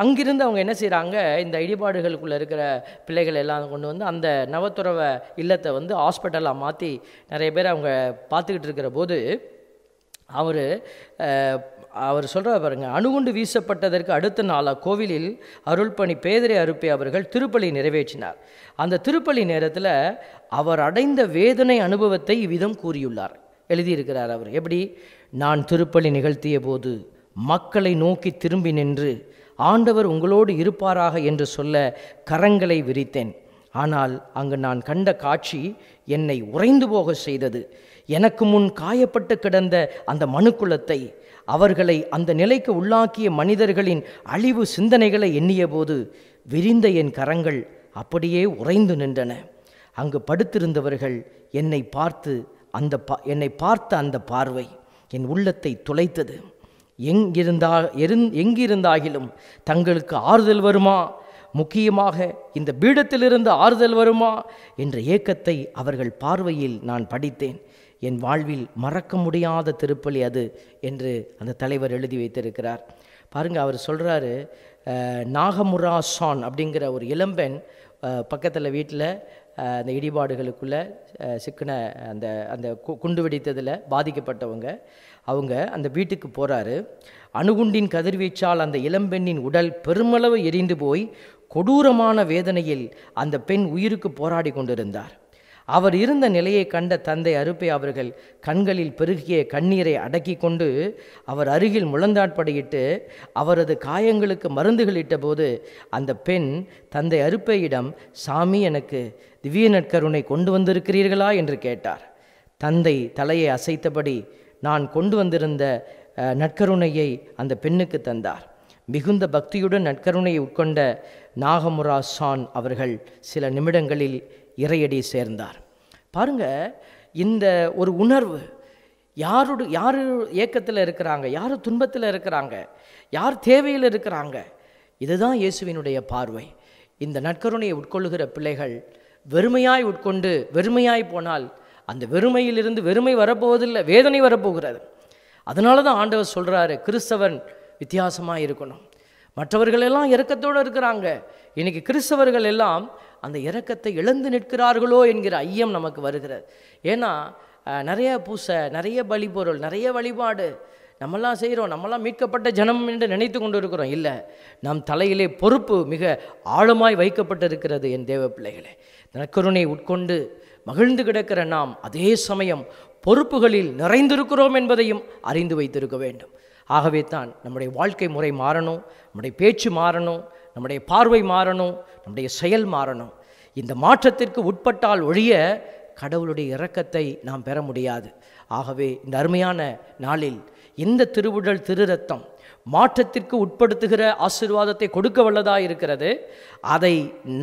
அங்கிருந்து அவங்க என்ன செய்கிறாங்க, இந்த இடிபாடுகளுக்குள்ளே இருக்கிற பிள்ளைகள் எல்லாம் கொண்டு வந்து அந்த நவத்துறவ இல்லத்தை வந்து ஹாஸ்பிட்டலாக மாற்றி நிறைய பேர் அவங்க பார்த்துக்கிட்டு இருக்கிற போது அவர் சொல்கிற பாருங்க, அணுகுண்டு வீசப்பட்டதற்கு அடுத்த நாளாக கோவிலில் அருள்பணி பேதுரு அருப்பே அவர்கள் திருப்பலி நிறைவேற்றினார். அந்த திருப்பலி நேரத்தில் அவர் அடைந்த வேதனை அனுபவத்தை இவ்விதம் கூறியுள்ளார், எழுதியிருக்கிறார். அவர் எப்படி, நான் திருப்பலி நிகழ்த்திய போது மக்களை நோக்கி திரும்பி நின்று ஆண்டவர் உங்களோடு இருப்பாராக என்று சொல்ல கரங்களை விரித்தேன். ஆனால் அங்கு நான் கண்ட காட்சி என்னை உறைந்து போக செய்தது. எனக்கு முன் காயப்பட்டு கிடந்த அந்த மனுக்குலத்தை அவர்களை அந்த நிலைக்கு உள்ளாக்கிய மனிதர்களின் அழிவு சிந்தனைகளை எண்ணிய போது விரிந்த என் கரங்கள் அப்படியே உறைந்து நின்றன. அங்கு படுத்திருந்தவர்கள் என்னை பார்த்த அந்த பார்வை என் உள்ளத்தை துளைத்தது. எங்கிருந்தாகிலும் தங்களுக்கு ஆறுதல் வருமா, முக்கியமாக இந்த பீடத்திலிருந்து ஆறுதல் வருமா என்ற ஏக்கத்தை அவர்கள் பார்வையில் நான் படித்தேன். என் வாழ்வில் மறக்க முடியாத திருப்பலி அது என்று அந்த தலைவர் எழுதி வைத்திருக்கிறார். பாருங்கள், அவர் சொல்கிறாரு, நாகமுரா சான் அப்படிங்கிற ஒரு இளம்பெண் பக்கத்தில் வீட்டில் அந்த இடிபாடுகளுக்குள்ளே சிக்கின அந்த அந்த குண்டு வெடித்ததில் பாதிக்கப்பட்டவங்க, அவங்க அந்த வீட்டுக்கு போகிறாரு. அணுகுண்டின் கதிர்வீச்சால் அந்த இளம்பெண்ணின் உடல் பெருமளவு எரிந்து போய் கொடூரமான வேதனையில் அந்த பெண் உயிருக்கு போராடி கொண்டிருந்தார். அவர் இருந்த நிலையை கண்ட தந்தை அருப்பை அவர்கள் கண்களில் பெருகிய கண்ணீரை அடக்கி கொண்டு அவர் அருகில் முழந்தாட்படையிட்டு அவரது காயங்களுக்கு மருந்துகள் இட்டபோது அந்த பெண் தந்தை அருப்பையிடம், சாமி, எனக்கு திவ்ய நற்கருணை கொண்டு வந்திருக்கிறீர்களா என்று கேட்டார். தந்தை தலையை அசைத்தபடி நான் கொண்டு வந்திருந்த நற்கருணையை அந்த பெண்ணுக்கு தந்தார். மிகுந்த பக்தியுடன் நற்கருணையை உட்கொண்ட நாகமுரா சான் அவர்கள் சில நிமிடங்களில் இறையடி சேர்ந்தார். பாருங்க, இந்த ஒரு உணர்வு, யார் ஏக்கத்தில் இருக்கிறாங்க, யார் துன்பத்தில் இருக்கிறாங்க, யார் தேவையில் இருக்கிறாங்க, இதுதான் இயேசுவினுடைய பார்வை. இந்த நற்கருணையை உட்கொள்ளுகிற பிள்ளைகள் வெறுமையாய் உட்கொண்டு வெறுமையாய் போனால் அந்த வெறுமையிலிருந்து வெறுமை வரப்போவதில்லை, வேதனை வரப்போகிறது. அதனால தான் ஆண்டவர் சொல்கிறாரு, கிறிஸ்தவன் வித்தியாசமாக இருக்கணும். மற்றவர்களெல்லாம் இரக்கத்தோடு இருக்கிறாங்க, இன்றைக்கி கிறிஸ்தவர்கள் எல்லாம் அந்த இரக்கத்தை இழந்து நிற்கிறார்களோ என்கிற ஐயம் நமக்கு வருகிறது. ஏன்னா நிறைய பூசை, நிறைய பலிபொருள், நிறைய வழிபாடு நம்மெல்லாம் செய்கிறோம், நம்மெல்லாம் மீட்கப்பட்ட ஜனம் என்று நினைத்து கொண்டு இருக்கிறோம். இல்லை, நம் தலையிலே பொறுப்பு மிக ஆழமாய் வைக்கப்பட்டிருக்கிறது. என் தேவ பிள்ளைகளே, நற்கருணை உட்கொண்டு மகிழ்ந்து கிடக்கிற நாம் அதே சமயம் பொறுப்புகளில் நிறைந்திருக்கிறோம் என்பதையும் அறிந்து வைத்திருக்க வேண்டும். ஆகவே தான் நம்முடைய வாழ்க்கை முறை மாறணும், நம்முடைய பேச்சு மாறணும், நம்முடைய பார்வை மாறணும், நம்முடைய செயல் மாறணும். இந்த மாற்றத்திற்கு உட்பட்டால் ஒழிய கடவுளுடைய இரக்கத்தை நாம் பெற முடியாது. ஆகவே இந்த அருமையான நாளில் இந்த திருவுடல் திரு ரத்தம் மாற்றத்திற்கு உட்படுத்துகிற ஆசீர்வாதத்தை கொடுக்க வல்லதாக இருக்கிறது. அதை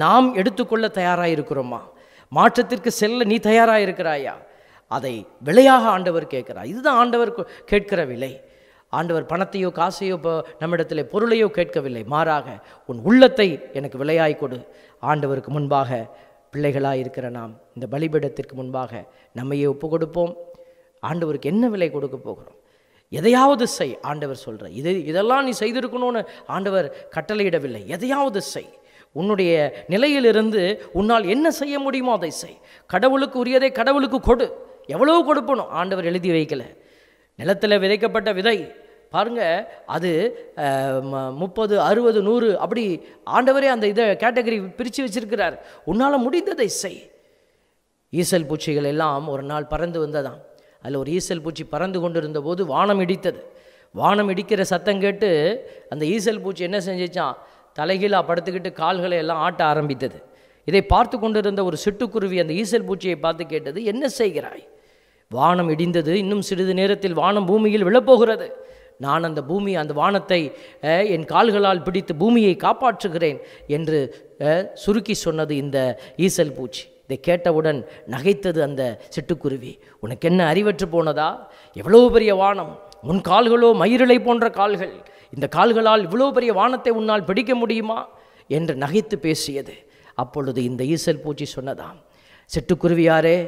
நாம் எடுத்துக்கொள்ள தயாராக இருக்கிறோமா? மாற்றத்திற்கு செல்ல நீ தயாராக இருக்கிறாயா? அதை விலையாக ஆண்டவர் கேட்கிறார். இதுதான் ஆண்டவர் கேட்கிற விலை. ஆண்டவர் பணத்தையோ காசையோ நம்மிடத்தில் பொருளையோ கேட்கவில்லை, மாறாக உன் உள்ளத்தை எனக்கு விலையாய் கொடு. ஆண்டவருக்கு முன்பாக பிள்ளைகளாக இருக்கிற நாம் இந்த பலிபீடத்திற்கு முன்பாக நம்மையே ஒப்பு கொடுப்போம். ஆண்டவருக்கு என்ன விலை கொடுக்க போகிறோம்? எதையாவது செய். ஆண்டவர் சொல்கிற இதெல்லாம் நீ செய்திருக்கணும்னு ஆண்டவர் கட்டளையிடவில்லை. எதையாவது செய். உன்னுடைய நிலையிலிருந்து உன்னால் என்ன செய்ய முடியுமோ அதை செய். கடவுளுக்கு உரியதை கடவுளுக்கு கொடு. எவ்வளவு கொடுப்பணும் ஆண்டவர் எழுதி வைக்கல. நிலத்தில் விதைக்கப்பட்ட விதை பாருங்க, அது 30, 60, 100 அப்படி ஆண்டவரே அந்த இதை கேட்டகரி பிரித்து வச்சிருக்கிறார். உன்னால் முடிந்ததை செய். ஈசல் பூச்சிகள் எல்லாம் ஒரு நாள் பறந்து வந்ததாம். அதில் ஒரு ஈசல் பூச்சி பறந்து கொண்டிருந்த போது வானம் இடித்தது. வானம் இடிக்கிற சத்தம் கேட்டு அந்த ஈசல் பூச்சி என்ன செஞ்சிச்சான், தலைகீழாக படுத்துக்கிட்டு கால்களை எல்லாம் ஆட்ட ஆரம்பித்தது. இதை பார்த்து கொண்டிருந்த ஒரு சிட்டுக்குருவி அந்த ஈசல் பூச்சியை பார்த்து கேட்டது, என்ன செய்கிறாய்? வானம் இடிந்தது, இன்னும் சிறிது நேரத்தில் வானம் பூமியில் விழப்போகிறது. நான் அந்த வானத்தை என் கால்களால் பிடித்து பூமியை காப்பாற்றுகிறேன் என்று சுருக்கி சொன்னது இந்த ஈசல் பூச்சி. இதை கேட்டவுடன் நகைத்தது அந்த சிட்டுக்குருவி. உனக்கு என்ன அறிவற்று போனதா? எவ்வளவு பெரிய வானம், உன் கால்களோ மயிரிழை போன்ற கால்கள், இந்த கால்களால் இவ்வளோ பெரிய வானத்தை உன்னால் பிடிக்க முடியுமா என்று நகைத்து பேசியது. அப்பொழுது இந்த ஈசல் பூச்சி சொன்னதாம், சிட்டுக்குருவியாரே,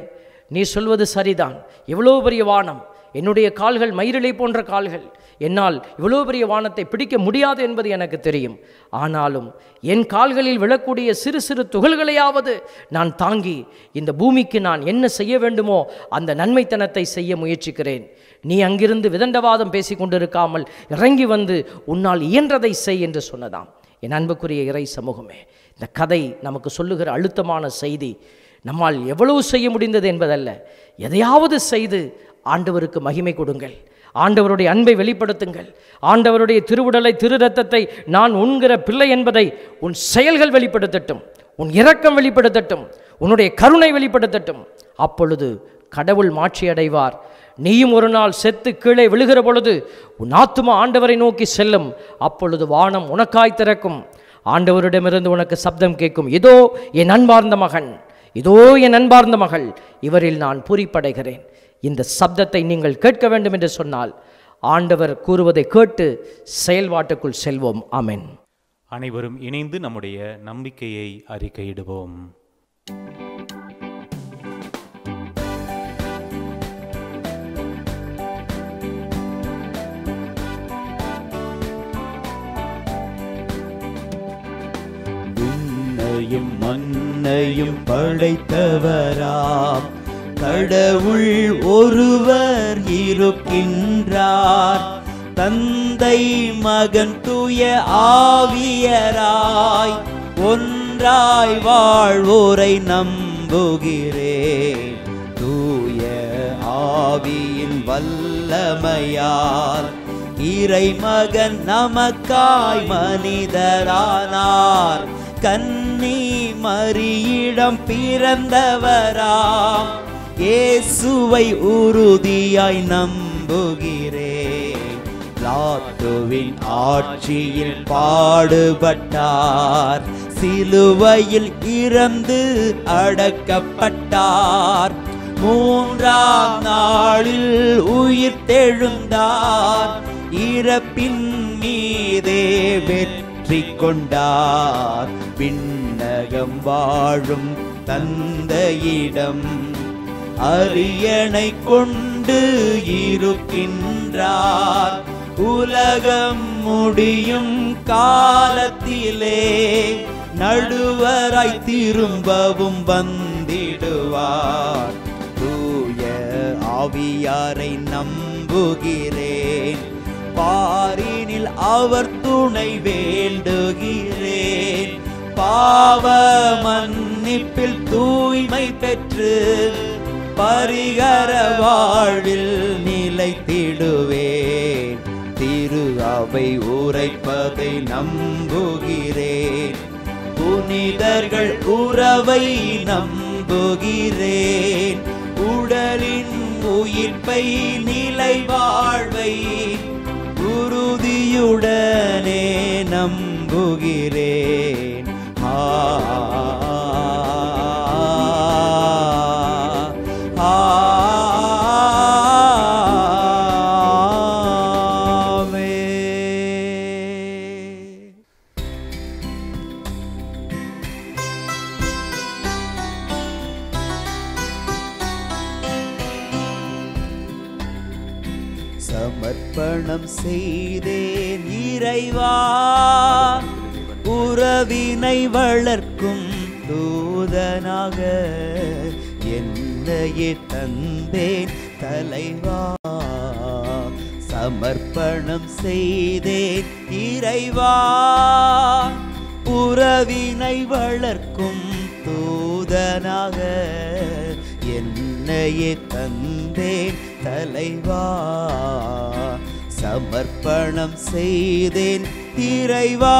நீ சொல்வது சரிதான், இவ்வளோ பெரிய வானம், என்னுடைய கால்கள் மயிரிழை போன்ற கால்கள், என்னால் இவ்வளோ பெரிய வானத்தை பிடிக்க முடியாது என்பது எனக்கு தெரியும். ஆனாலும் என் கால்களில் விழக்கூடிய சிறு சிறு துகள்களையாவது நான் தாங்கி இந்த பூமிக்கு நான் என்ன செய்ய வேண்டுமோ அந்த நன்மைத்தனத்தை செய்ய முயற்சிக்கிறேன். நீ அங்கிருந்து விதண்டவாதம் பேசி கொண்டிருக்காமல் இறங்கி வந்து உன்னால் இயன்றதை செய் என்று சொன்னதாம். என் அன்புக்குரிய இறை சமூகமே, இந்த கதை நமக்கு சொல்லுகிற அழுத்தமான செய்தி, நம்மால் எவ்வளவு செய்ய முடிந்தது என்பதல்ல, எதையாவது செய்து ஆண்டவருக்கு மகிமை கொடுங்கள், ஆண்டவருடைய அன்பை வெளிப்படுத்துங்கள், ஆண்டவருடைய திருவுடலை திரு ரத்தத்தை நான் உண்கிற பிள்ளை என்பதை உன் செயல்கள் வெளிப்படுத்தட்டும், உன் இரக்கம் வெளிப்படுத்தட்டும், உன்னுடைய கருணை வெளிப்படுத்தட்டும். அப்பொழுது கடவுள் மாட்சி அடைவார். நீயும் ஒரு நாள் செத்து கீழே விழுகிற பொழுது உன் ஆத்துமா ஆண்டவரை நோக்கி செல்லும். அப்பொழுது வானம் உனக்காய் திறக்கும். ஆண்டவரிடமிருந்து உனக்கு சப்தம் கேட்கும், இதோ என் அன்பார்ந்த மகன், இதோ என் அன்பார்ந்த மகள், இவரில் நான் பூரிப்படைகிறேன். இந்த சப்தத்தை நீங்கள் கேட்க வேண்டும் என்று சொன்னால் ஆண்டவர் கூறுவதை கேட்டு செயல்பாட்டுக்குள் செல்வோம். ஆமென். அனைவரும் இணைந்து நம்முடைய நம்பிக்கையை அறிக்கையிடுவோம். விண்ணையும் மண்ணையும் படைத்தவராம் கடவுள் ஒருவர் இருக்கின்றார். தந்தை மகன் தூய ஆவியராய் ஒன்றாய் வாழ்வோரை நம்புகிறேன். தூய ஆவியின் வல்லமையால் இறைமகன் நமக்காய் மனிதரானார். கன்னி மரியிடம் பிறந்தவராம் இயேசுவை உறுதியாய் நம்புகிறேன். பிலாத்துவின் ஆட்சியில் பாடுபட்டார், சிலுவையில் இறந்து அடக்கப்பட்டார். மூன்றாம் நாளில் உயிர் தெழுந்தார், இறப்பின் மீதே வெற்றி கொண்டார். விண்ணகம் வாழும் தந்தையிடம் அரியணை கொண்டு இருக்கின்றார். உலகம் முடியும் காலத்திலே நடுவராய் திரும்பவும் வந்திடுவார். தூய ஆவியாரை நம்புகிறேன், பாரினில் அவர் துணை வேண்டுகிறேன். பாவ மன்னிப்பில் தூய்மை பெற்று பரிகர வாழ்வில் நிலைத்திடுவேன். திரு அவை உரைப்பதை நம்புகிறேன், புனிதர்கள் உறவை நம்புகிறேன். உடலின் உயிர்ப்பை நிலை வாழ்வை உறுதியுடனே நம்புகிறேன். சமர்ப்பணம் செய்தேன் இறைவா, உறவினை வளர்க்கும் தூதனாக என்னையே தந்தேன் தலைவா. சமர்ப்பணம் செய்தேன் இறைவா, உறவினை வளர்க்கும் தூதனாக என்னையே தந்தேன் தலைவா. சமர்ப்பணம் செய்தேன் இறைவா,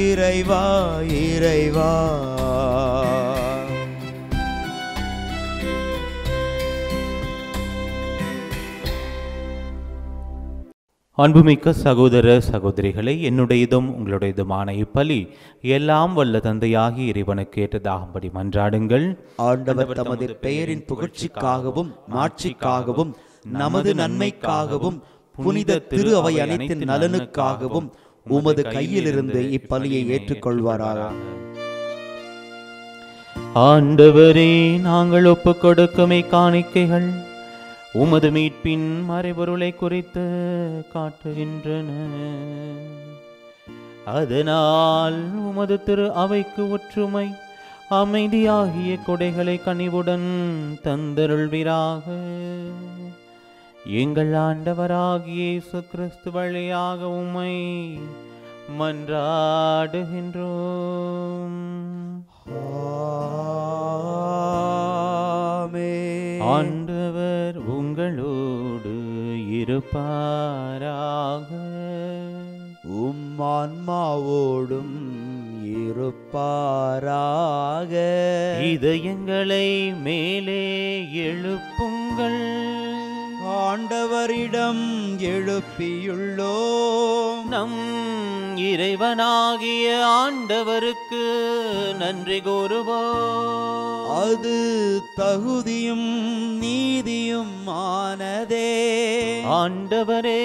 இறைவா, இறைவா. அன்புமிக்க சகோதர சகோதரிகளை, என்னுடையதும் உங்களுடையதுமான இப்பலி எல்லாம் வல்ல தந்தையாகி இறைவனுக்கு ஏற்றதாகும்படி மன்றாடுங்கள். ஆண்டவர் தமது பெயரின் புகழ்ச்சிக்காகவும் மாட்சிக்காகவும் நமது நன்மைக்காகவும் புனித திரு அவை அனைத்தின் நலனுக்காகவும் உமது கையிலிருந்து இப்பலியை ஏற்றுக்கொள்வாராக. ஆண்டவரே, நாங்கள் ஒப்புக் கொடுக்குமே காணிக்கைகள் உமது மீட்பின் மறைபொருளை குறித்து காட்டுகின்றன. அதனால் உமது திரு அவைக்கு ஒற்றுமை அமைதியாகிய கொடைகளை கனிவுடன் தந்தருள்வீராக. எங்கள் ஆண்டவராகிய இயேசு கிறிஸ்து வழியாக உம்மை மன்றாடுகின்றோம். ஆண்டவர் உங்களோடு இருப்பாராக. உம் ஆன்மாவோடும் இருப்பாராக. இதயங்களை மேலே எழுப்புங்கள், ஆண்டவரிடம் எழுப்பியுள்ளோம். நம் இறைவனாகிய ஆண்டவருக்கு நன்றி கூறுவோம். அது தகுதியும் நீதியும் ஆனதே. ஆண்டவரே,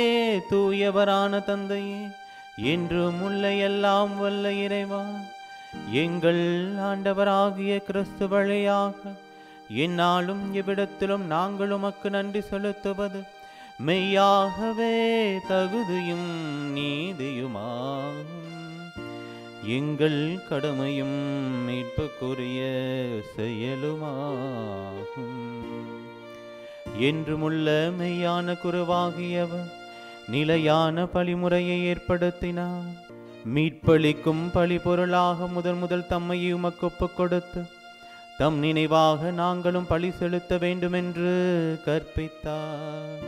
தூயவரான தந்தையே, என்றும் உள்ள எல்லாம் வல்ல இறைவா, எங்கள் ஆண்டவராகிய கிறிஸ்து வழியாக எந்நாளும் எவ்விடத்திலும் நாங்கள் உமக்கு நன்றி செலுத்துவது மெய்யாகவே தகுதியும் நீதியுமாகும். எங்கள் கடமையும் மீட்புக்குரிய செயலுமாகும். என்றுமுள்ள மெய்யான குருவாகியவர் நிலையான பழிமுறையை ஏற்படுத்தினார். மீட்பளிக்கும் பழிபொருளாக முதல் தம்மையை உமக்கு ஒப்புக் கொடுத்து தம் நினைவாக நாங்களும் பழி செலுத்த வேண்டுமென்று கற்பித்தார்.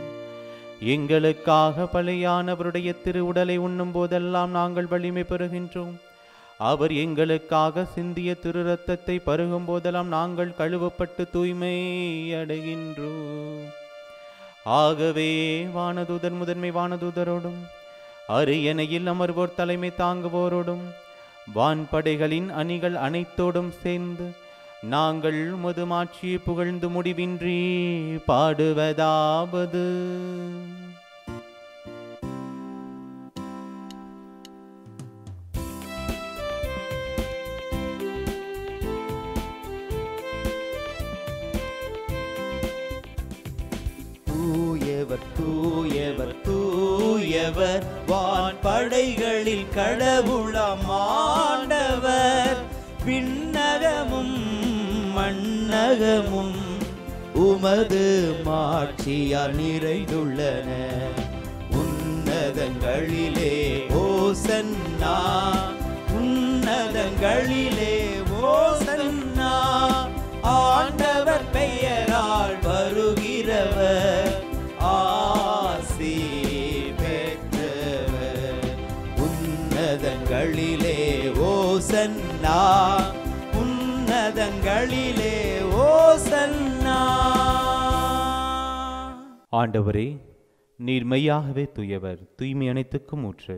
எங்களுக்காக பலியானவருடைய திருவுடலை உண்ணும் போதெல்லாம் நாங்கள் வலிமை பெறுகின்றோம். அவர் எங்களுக்காக சிந்திய திரு இரத்தத்தை பருகும் போதெல்லாம் நாங்கள் கழுவப்பட்டு தூய்மை அடைகின்றோம். ஆகவே வானதூதர் முதன்மை வானதூதரோடும் அரியணையில் அமர்வோர் தலைமை தாங்குவோரோடும் வான்படைகளின் அணிகள் அனைத்தோடும் சேர்ந்து நாங்கள் முதுமாட்சியை புகழ்ந்து முடிவின்றி பாடுவதாவது: தூயவர் தூயவர் தூயவர், வான்படைகளில் கடவுளாம் ஆண்டவர். விண்ணகமும் மண்ணகமும் உமது மாட்சியால் நிறைந்துள்ளன. உன்னதங்களிலே ஓசன்னா, உன்னதங்களிலே ஓசன்னா. ஆண்டவர் பெயரால் வருகிறவர் ஆசி பெற்றவர். உன்னதங்களிலே ஓசன்னா, உன்னதங்களிலே ஓசன்னா. ஆண்டவரே, நீர் மெய்யாகவே தூயவர், தூய்மை அனைத்துக்கும் ஊற்று.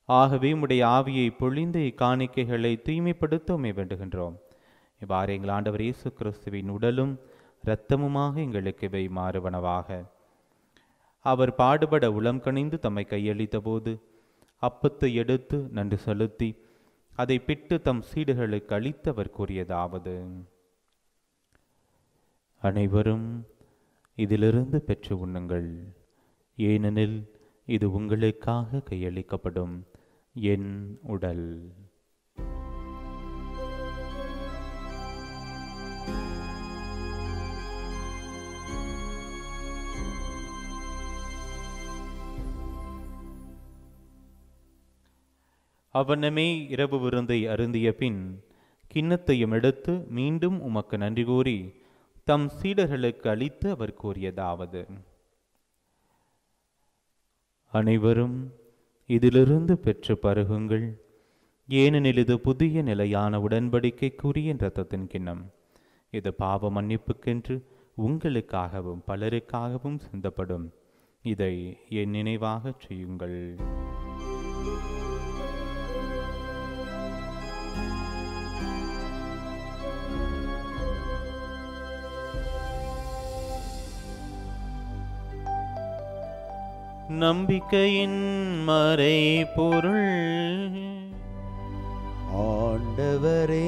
ஆகவே உம்முடைய ஆவியை பொழிந்து இக்காணிக்கைகளை தூய்மைப்படுத்த உம்மை வேண்டுகின்றோம். இவ்வாறு எங்கள் ஆண்டவர் இயேசு கிறிஸ்துவின் உடலும் இரத்தமுமாக எங்களுக்கு இவை மாறுவனவாக. அவர் பாடுபட உளம் கனிந்து தம்மை கையளித்த போது அப்பத்தை எடுத்து நன்றி செலுத்தி அதை பிட்டு தம் சீடர்களுக்கு அளித்து அவர் கூறியதாவது: அனைவரும் இதிலிருந்து பெற்று உண்ணுங்கள், ஏனெனில் இது உங்களுக்காக கையளிக்கப்படும் என் உடல். அவனமே இரவு விருந்தை அருந்திய பின் கிண்ணத்தையும் எடுத்து மீண்டும் உமக்கு நன்றி கூறி தம் சீடர்களுக்கு அளித்து அவர் கூறியதாவது: அனைவரும் இதிலிருந்து பெற்று பருகுங்கள், ஏனெனில் இது புதிய நிலையான உடன்படிக்கைக்குரிய இரத்தத்தின் கிண்ணம். இது பாவ மன்னிப்புக்கென்று உங்களுக்காகவும் பலருக்காகவும் சிந்தப்படும். இதை என் நினைவாக செய்யுங்கள். நம்பிக்கையின் மறைபொருள். ஆண்டவரே,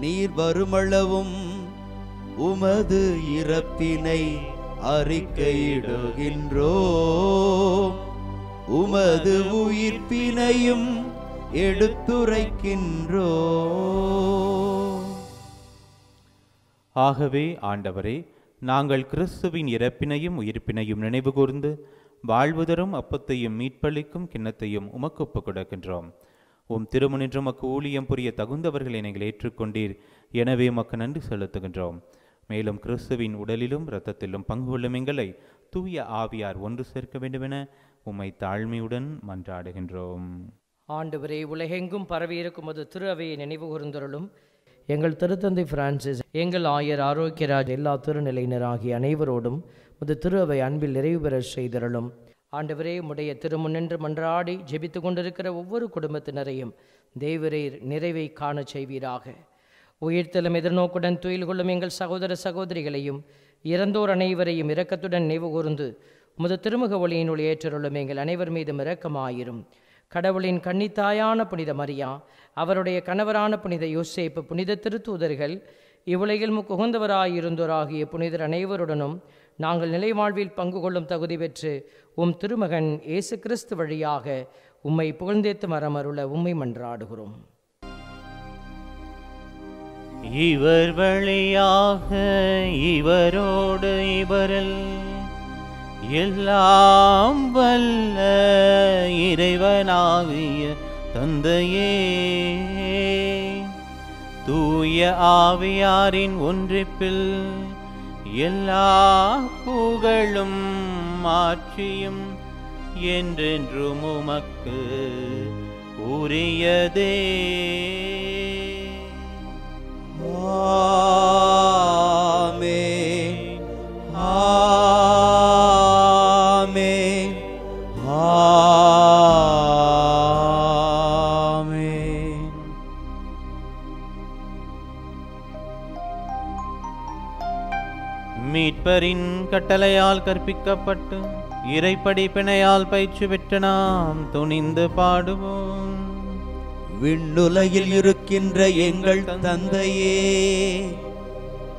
நீர் வருமளவும் உமது இறப்பினை அறிக்கையிடுகின்றோ, உமது உயிர்ப்பினையும் எடுத்துரைக்கின்றோ. ஆகவே ஆண்டவரே, நாங்கள் கிறிஸ்துவின் இறப்பினையும் உயிர்ப்பினையும் நினைவு கூர்ந்து வாழ்வு தரும் அப்பத்தையும் மீட்பளிக்கும் கிண்ணத்தையும் உமக்கு ஒப்புக் கொடுக்கின்றோம். உம் திருமுனின்று உமக்கு ஊழியம் புரிய தகுந்தவர்களை நீங்கள் ஏற்றுக்கொண்டீர். எனவே உமக்கு நன்றி செலுத்துகின்றோம். மேலும் கிறிஸ்துவின் உடலிலும் இரத்தத்திலும் பங்கு கொள்ளும் எங்களை தூய ஆவியார் ஒன்று சேர்க்க வேண்டுமென உம்மை தாழ்மையுடன் மன்றாடுகின்றோம். ஆண்டவரே, உலகெங்கும் பரவியிருக்கும் அது திரு அவையை நினைவு கூர்ந்தருளும். எங்கள் திருத்தந்தை பிரான்சிஸ், எங்கள் ஆயர் ஆரோக்கியராஜ், எல்லா திருநிலையினராகிய அனைவரோடும் முது திரு அவை அன்பில் நிறைவு பெற செய்தருளும். ஆண்டவரே, உம்முடைய திருமுன்னின்று மன்றாடி ஜெபித்து கொண்டிருக்கிற ஒவ்வொரு குடும்பத்தினரையும் தேவரீர் நிறைவை காண செய்வீராக. உயிர்த்தலும் எதிர்நோக்குடன் துயில் கொள்ளும் எங்கள் சகோதர சகோதரிகளையும் இறந்தோர் அனைவரையும் இரக்கத்துடன் நினைவு கூர்ந்து உமது திருமுக ஒளியினுள் ஏற்றருளும். எங்கள் அனைவர் மீதும் இரக்கமாயிரும். கடவுளின் கன்னித்தாயான புனித மரியா, அவருடைய கணவரான புனித யோசேப்பு, புனித திருத்தூதர்கள், இவ்வுலகில் முக்குகந்தவராயிருந்தோராகிய புனிதர் அனைவருடனும் நாங்கள் நிலைவாழ்வில் பங்கு கொள்ளும் தகுதி பெற்று உம் திருமகன் இயேசு கிறிஸ்து வழியாக உம்மை புகழ்ந்தேத்து மரமருள உம்மை மன்றாடுகிறோம். இவர் வழியாக இவரோடு இவரில் எல்லாம் வல்ல இறைவனாகிய தந்தையே, தூய ஆவியாரின் ஒன்றிப்பில் எல்லா புகழும் ஆட்சியும் என்றென்றும் உமக்கு உரியதே. ஆமென், ஆமென், ஆமென். மீட்பரின் கட்டளையால் கற்பிக்கப்பட்டு இறைப்படி பிணையால் பயிற்சி பெற்ற நாம் துணிந்து பாடுவோம். விண்ணுலகில் இருக்கின்ற எங்கள் தந்தையே,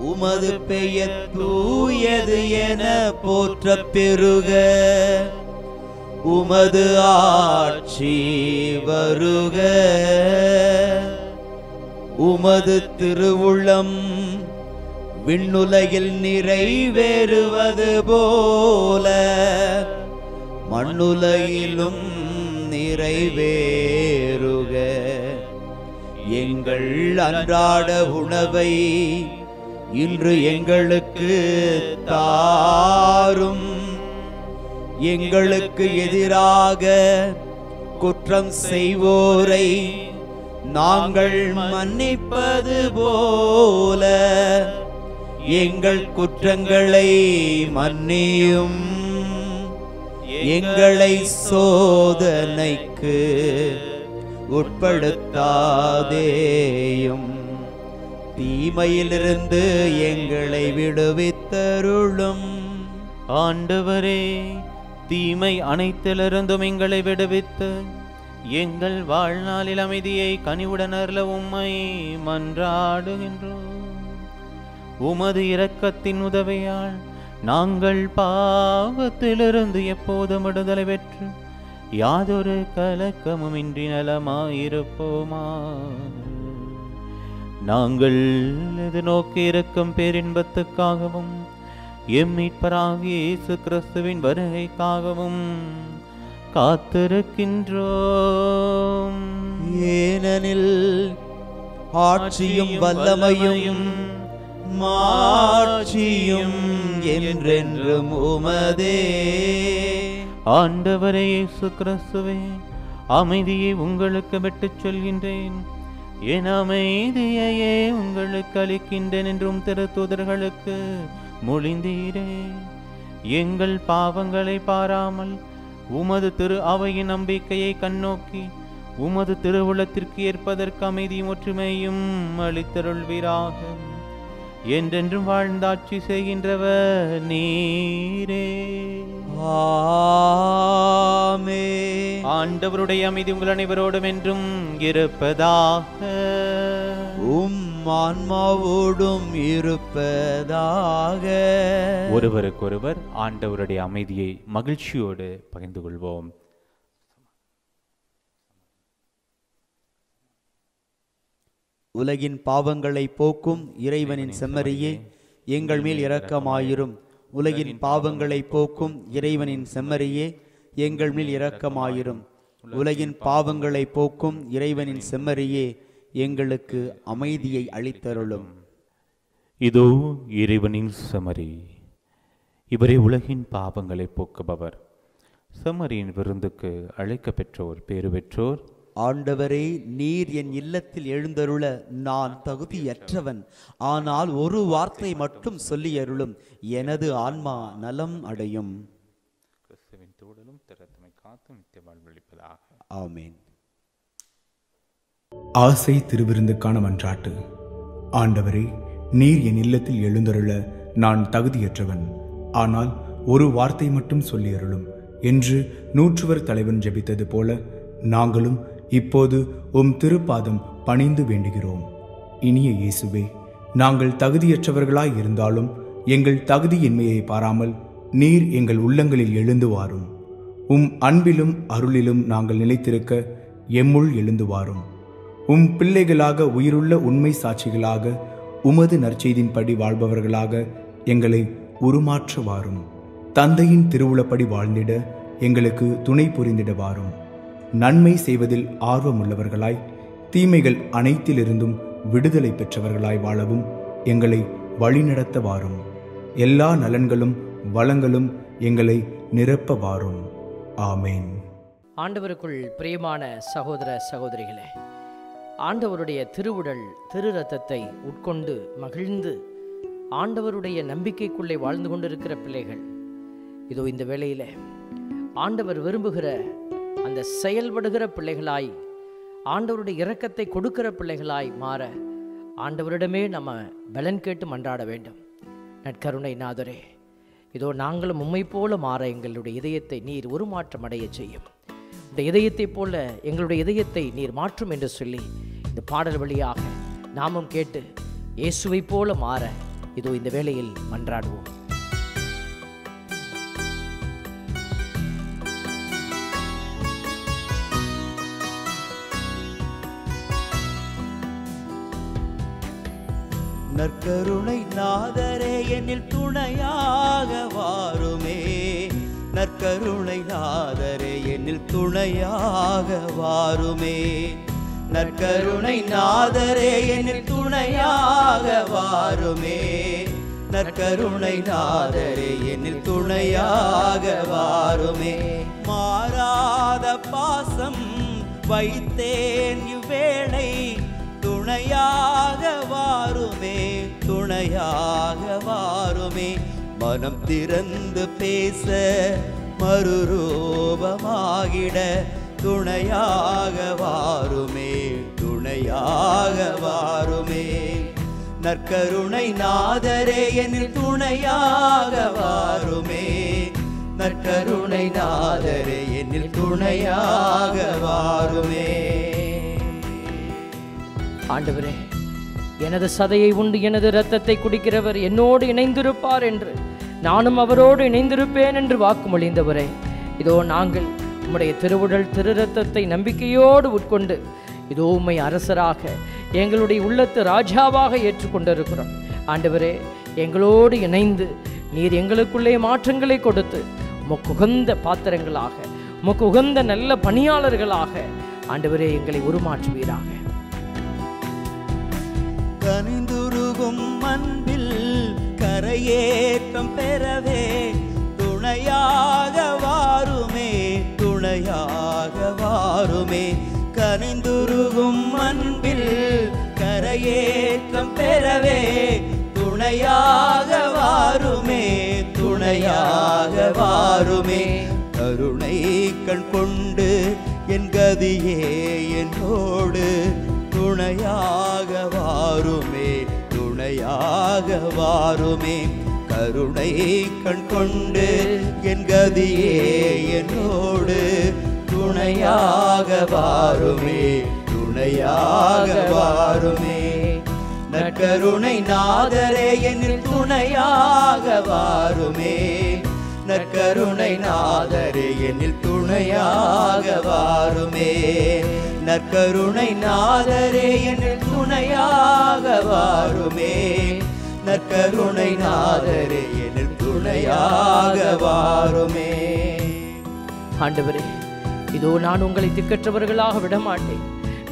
உமது பெயர் தூயது என போற்றப் பெறுக. உமது ஆட்சி வருக. உமது திருவுளம் விண்ணுலகில் நிறைவேறுவது போல மண்ணுலகிலும் நிறைவேறுக. எங்கள் அன்றாட உணவை இன்று எங்களுக்கு தாரும். எங்களுக்கு எதிராக குற்றம் செய்வோரை நாங்கள் மன்னிப்பது போல எங்கள் குற்றங்களை மன்னியும். எங்களை சோதனைக்கு உட்படுத்தாதேயும், தீமையிலிருந்து எங்களை விடுவித்தருளும். ஆண்டவரே, தீமை அனைத்திலிருந்தும் எங்களை விடுவித்து எங்கள் வாழ்நாளில் அமைதியை கனிவுடன் அருள உம்மை மன்றாடுகின்றோம். உமது இரக்கத்தின் உதவியால் நாங்கள் பாவத்திலிருந்து எப்போதும் விடுதலை பெற்று யாதொரு கலக்கமுமின்றி நலமாயிருப்போமா. நாங்கள் எதிர்நோக்கி இருக்கும் பேரின்பத்துக்காகவும் எம் மீட்பராகிய இயேசு கிறிஸ்துவின் வருகைக்காகவும் காத்திருக்கின்றோம். ஏனெனில் ஆட்சியும் வல்லமையும் மாட்சியும் என்றென்றும் உமதே. ஆண்டவரே இயேசு கிறிஸ்துவே, அமைதியை உங்களுக்கு விட்டுச் சொல்கின்றேன், என் அமைதியையே உங்களுக்கு அளிக்கின்றேன் என்றும் திருத்தூதர்களுக்கு மொழிந்தீரே. எங்கள் பாவங்களை பாராமல் உமது திரு அவையின் நம்பிக்கையை கண்ணோக்கி உமது திருவுளத்திற்கு ஏற்பதற்கு அமைதியும் ஒற்றுமையும் அளித்தருள்வீராக. என்றென்றும் வாழ்ந்தாட்சி செய்கின்றவர் நீரே. ஆமென். ஆண்டவருடைய அமைதி உங்கள் அனைவரோடும் என்றும் இருப்பதாக. உம் ஆன்மாவோடும் இருப்பதாக. ஒருவருக்கொருவர் ஆண்டவருடைய அமைதியை மகிழ்ச்சியோடு பகிர்ந்து கொள்வோம். உலகின் பாவங்களை போக்கும் இறைவனின் செம்மறியே, எங்கள் மேல் இரக்கமாயிரும். உலகின் பாவங்களை போக்கும் இறைவனின் செம்மறியே, எங்கள் மேல் இரக்கமாயிரும். உலகின் பாவங்களை போக்கும் இறைவனின் செம்மறியே, எங்களுக்கு அமைதியை அளித்தருளும். இதோ இறைவனின் செம்மறி, இவரே உலகின் பாவங்களை போக்குபவர். செம்மறியின் விருந்துக்கு அழைக்க பெற்றோர் பேறு பெற்றோர். ஆண்டவரே, நீர் என் இல்லத்தில் எழுந்தருள நான் தகுதியற்றவன். ஆனால் ஒரு வார்த்தை மட்டும் சொல்லியருளும், எனது ஆன்மா நலம் அடையும். கிறிஸ்துவின் தூடலும் திறத்தமை காத்து நித்திய வாழ்வளிப்பதாக. ஆமென். ஆசை திருவிருந்துக்கான மன்றாட்டு. ஆண்டவரே, நீர் என் இல்லத்தில் எழுந்தருள நான் தகுதியற்றவன். ஆனால் ஒரு வார்த்தை மட்டும் சொல்லியருளும் என்று நூற்றுவர் தலைவன் ஜெபித்தது போல நாங்களும் இப்போது உம் திருப்பாதம் பணிந்து வேண்டுகிறோம். இனிய இயேசுவே, நாங்கள் தகுதியற்றவர்களாய் இருந்தாலும் எங்கள் தகுதியின்மையை பாராமல் நீர் எங்கள் உள்ளங்களில் எழுந்து வாரும். உம் அன்பிலும் அருளிலும் நாங்கள் நிலைத்திருக்க எம்முள் எழுந்து வாரும். உம் பிள்ளைகளாக, உயிருள்ள உண்மை சாட்சிகளாக, உமது நற்செய்தின்படி வாழ்பவர்களாக எங்களை உருமாற்ற வாரும். தந்தையின் திருவுளப்படி வாழ்ந்திட எங்களுக்கு துணை புரிந்திட வாரும். நன்மை செய்வதில் ஆர்வமுள்ளவர்களாய், தீமைகள் அனைத்திலிருந்தும் விடுதலை பெற்றவர்களாய் வாழவும் எங்களை வழிநடத்த வாரும். எல்லா நலன்களும் வளங்களும் எங்களை நிரப்ப வாரும். ஆமேன். ஆண்டவருக்குள் பிரியமான சகோதர சகோதரிகளே, ஆண்டவருடைய திருவுடல் திரு ரத்தத்தை உட்கொண்டு மகிழ்ந்து ஆண்டவருடைய நம்பிக்கைக்குள்ளே வாழ்ந்து கொண்டிருக்கிற பிள்ளைகள், இதோ இந்த வேளையில் ஆண்டவர் விரும்புகிற அந்த செயல்படுகிற பிள்ளைகளாய், ஆண்டவருடைய இரக்கத்தை கொடுக்கிற பிள்ளைகளாய் மாற ஆண்டவரிடமே நம்ம பலன் கேட்டு மன்றாட வேண்டும். நற்கருணை நாதரே, இதோ நாங்களும் உம்மை போல மாற எங்களுடைய இதயத்தை நீர் உருமாற்றம் அடைய செய்யும். இந்த இதயத்தை போல எங்களுடைய இதயத்தை நீர் மாற்றும் என்று சொல்லி இந்த பாடல் வழியாக நாமும் கேட்டு இயேசுவை போல மாற இதோ இந்த வேளையில் மன்றாடுவோம். நற்கருணை நாதரே, என்னில் துணையாக வாருமே. நற்கருணை நாதரே, என்னில் துணையாக வாருமே. நற்கருணை நாதரே, என்னில் துணையாக வாருமே. நற்கருணை நாதரே, என்னில் துணையாக வாருமே. மாறாத பாசம் வைத்தேன் இவ்வேளை, துணையாக வாருமே, துணையாக வாருமே. மனம் திறந்து பேச மறுரூபமாகிட துணையாக வாருமே, துணையாக வாருமே. நற்கருணை நாதரே, என்னில் துணையாக வாருமே. நற்கருணை நாதரே, என்னில் துணையாக வாருமே. ஆண்டவரே, எனது சதையை உண்டு எனது இரத்தத்தை குடிக்கிறவர் என்னோடு இணைந்திருப்பார் என்று நானும் அவரோடு இணைந்திருப்பேன் என்று வாக்குமொழிந்தவரே, இதோ நாங்கள் உம்முடைய திருவுடல் திரு இரத்தத்தை நம்பிக்கையோடு உட்கொண்டு இதோ உம்மை அரசராக எங்களுடைய உள்ளத்து ராஜாவாக ஏற்றுக்கொண்டிருக்கிறோம். ஆண்டவரே, எங்களோடு இணைந்து நீர் எங்களுக்குள்ளே மாற்றங்களை கொடுத்து உமக்கு உகந்த பாத்திரங்களாக, உமக்கு உகந்த நல்ல பணியாளர்களாக ஆண்டவரே எங்களை உருமாற்றுவீராக. கனிந்துருகும் அன்பில் கரையேற்றம் பெறவே துணையாக வாருமே, துணையாக வாருமே. கனிந்துருகும் அன்பில் கரையேற்றம் பெறவே துணையாக வாருமே, துணையாக வாருமே. கருணை கண் கொண்டு என் கதியே என்னோடு துணையாக வாருமே, துணையாக வாருமே. கருணை கண் கொண்டு என் கதியே என்னோடு துணையாக வாருமே, துணையாக வாருமே. நற்கருணை நாதரே, என்னில் துணையாக வாருமே. நற்கருணை நாதரே, என்னில் துணையாக வாருமே. நற்கருணை நாதரே, என்னில் துணையாக வாருமே. நற்கருணை நாதரே, என்னில் துணையாக வாருமே. ஆண்டவரே, இதோ நான் உங்களை திக்கற்றவர்களாக விடமாட்டேன்.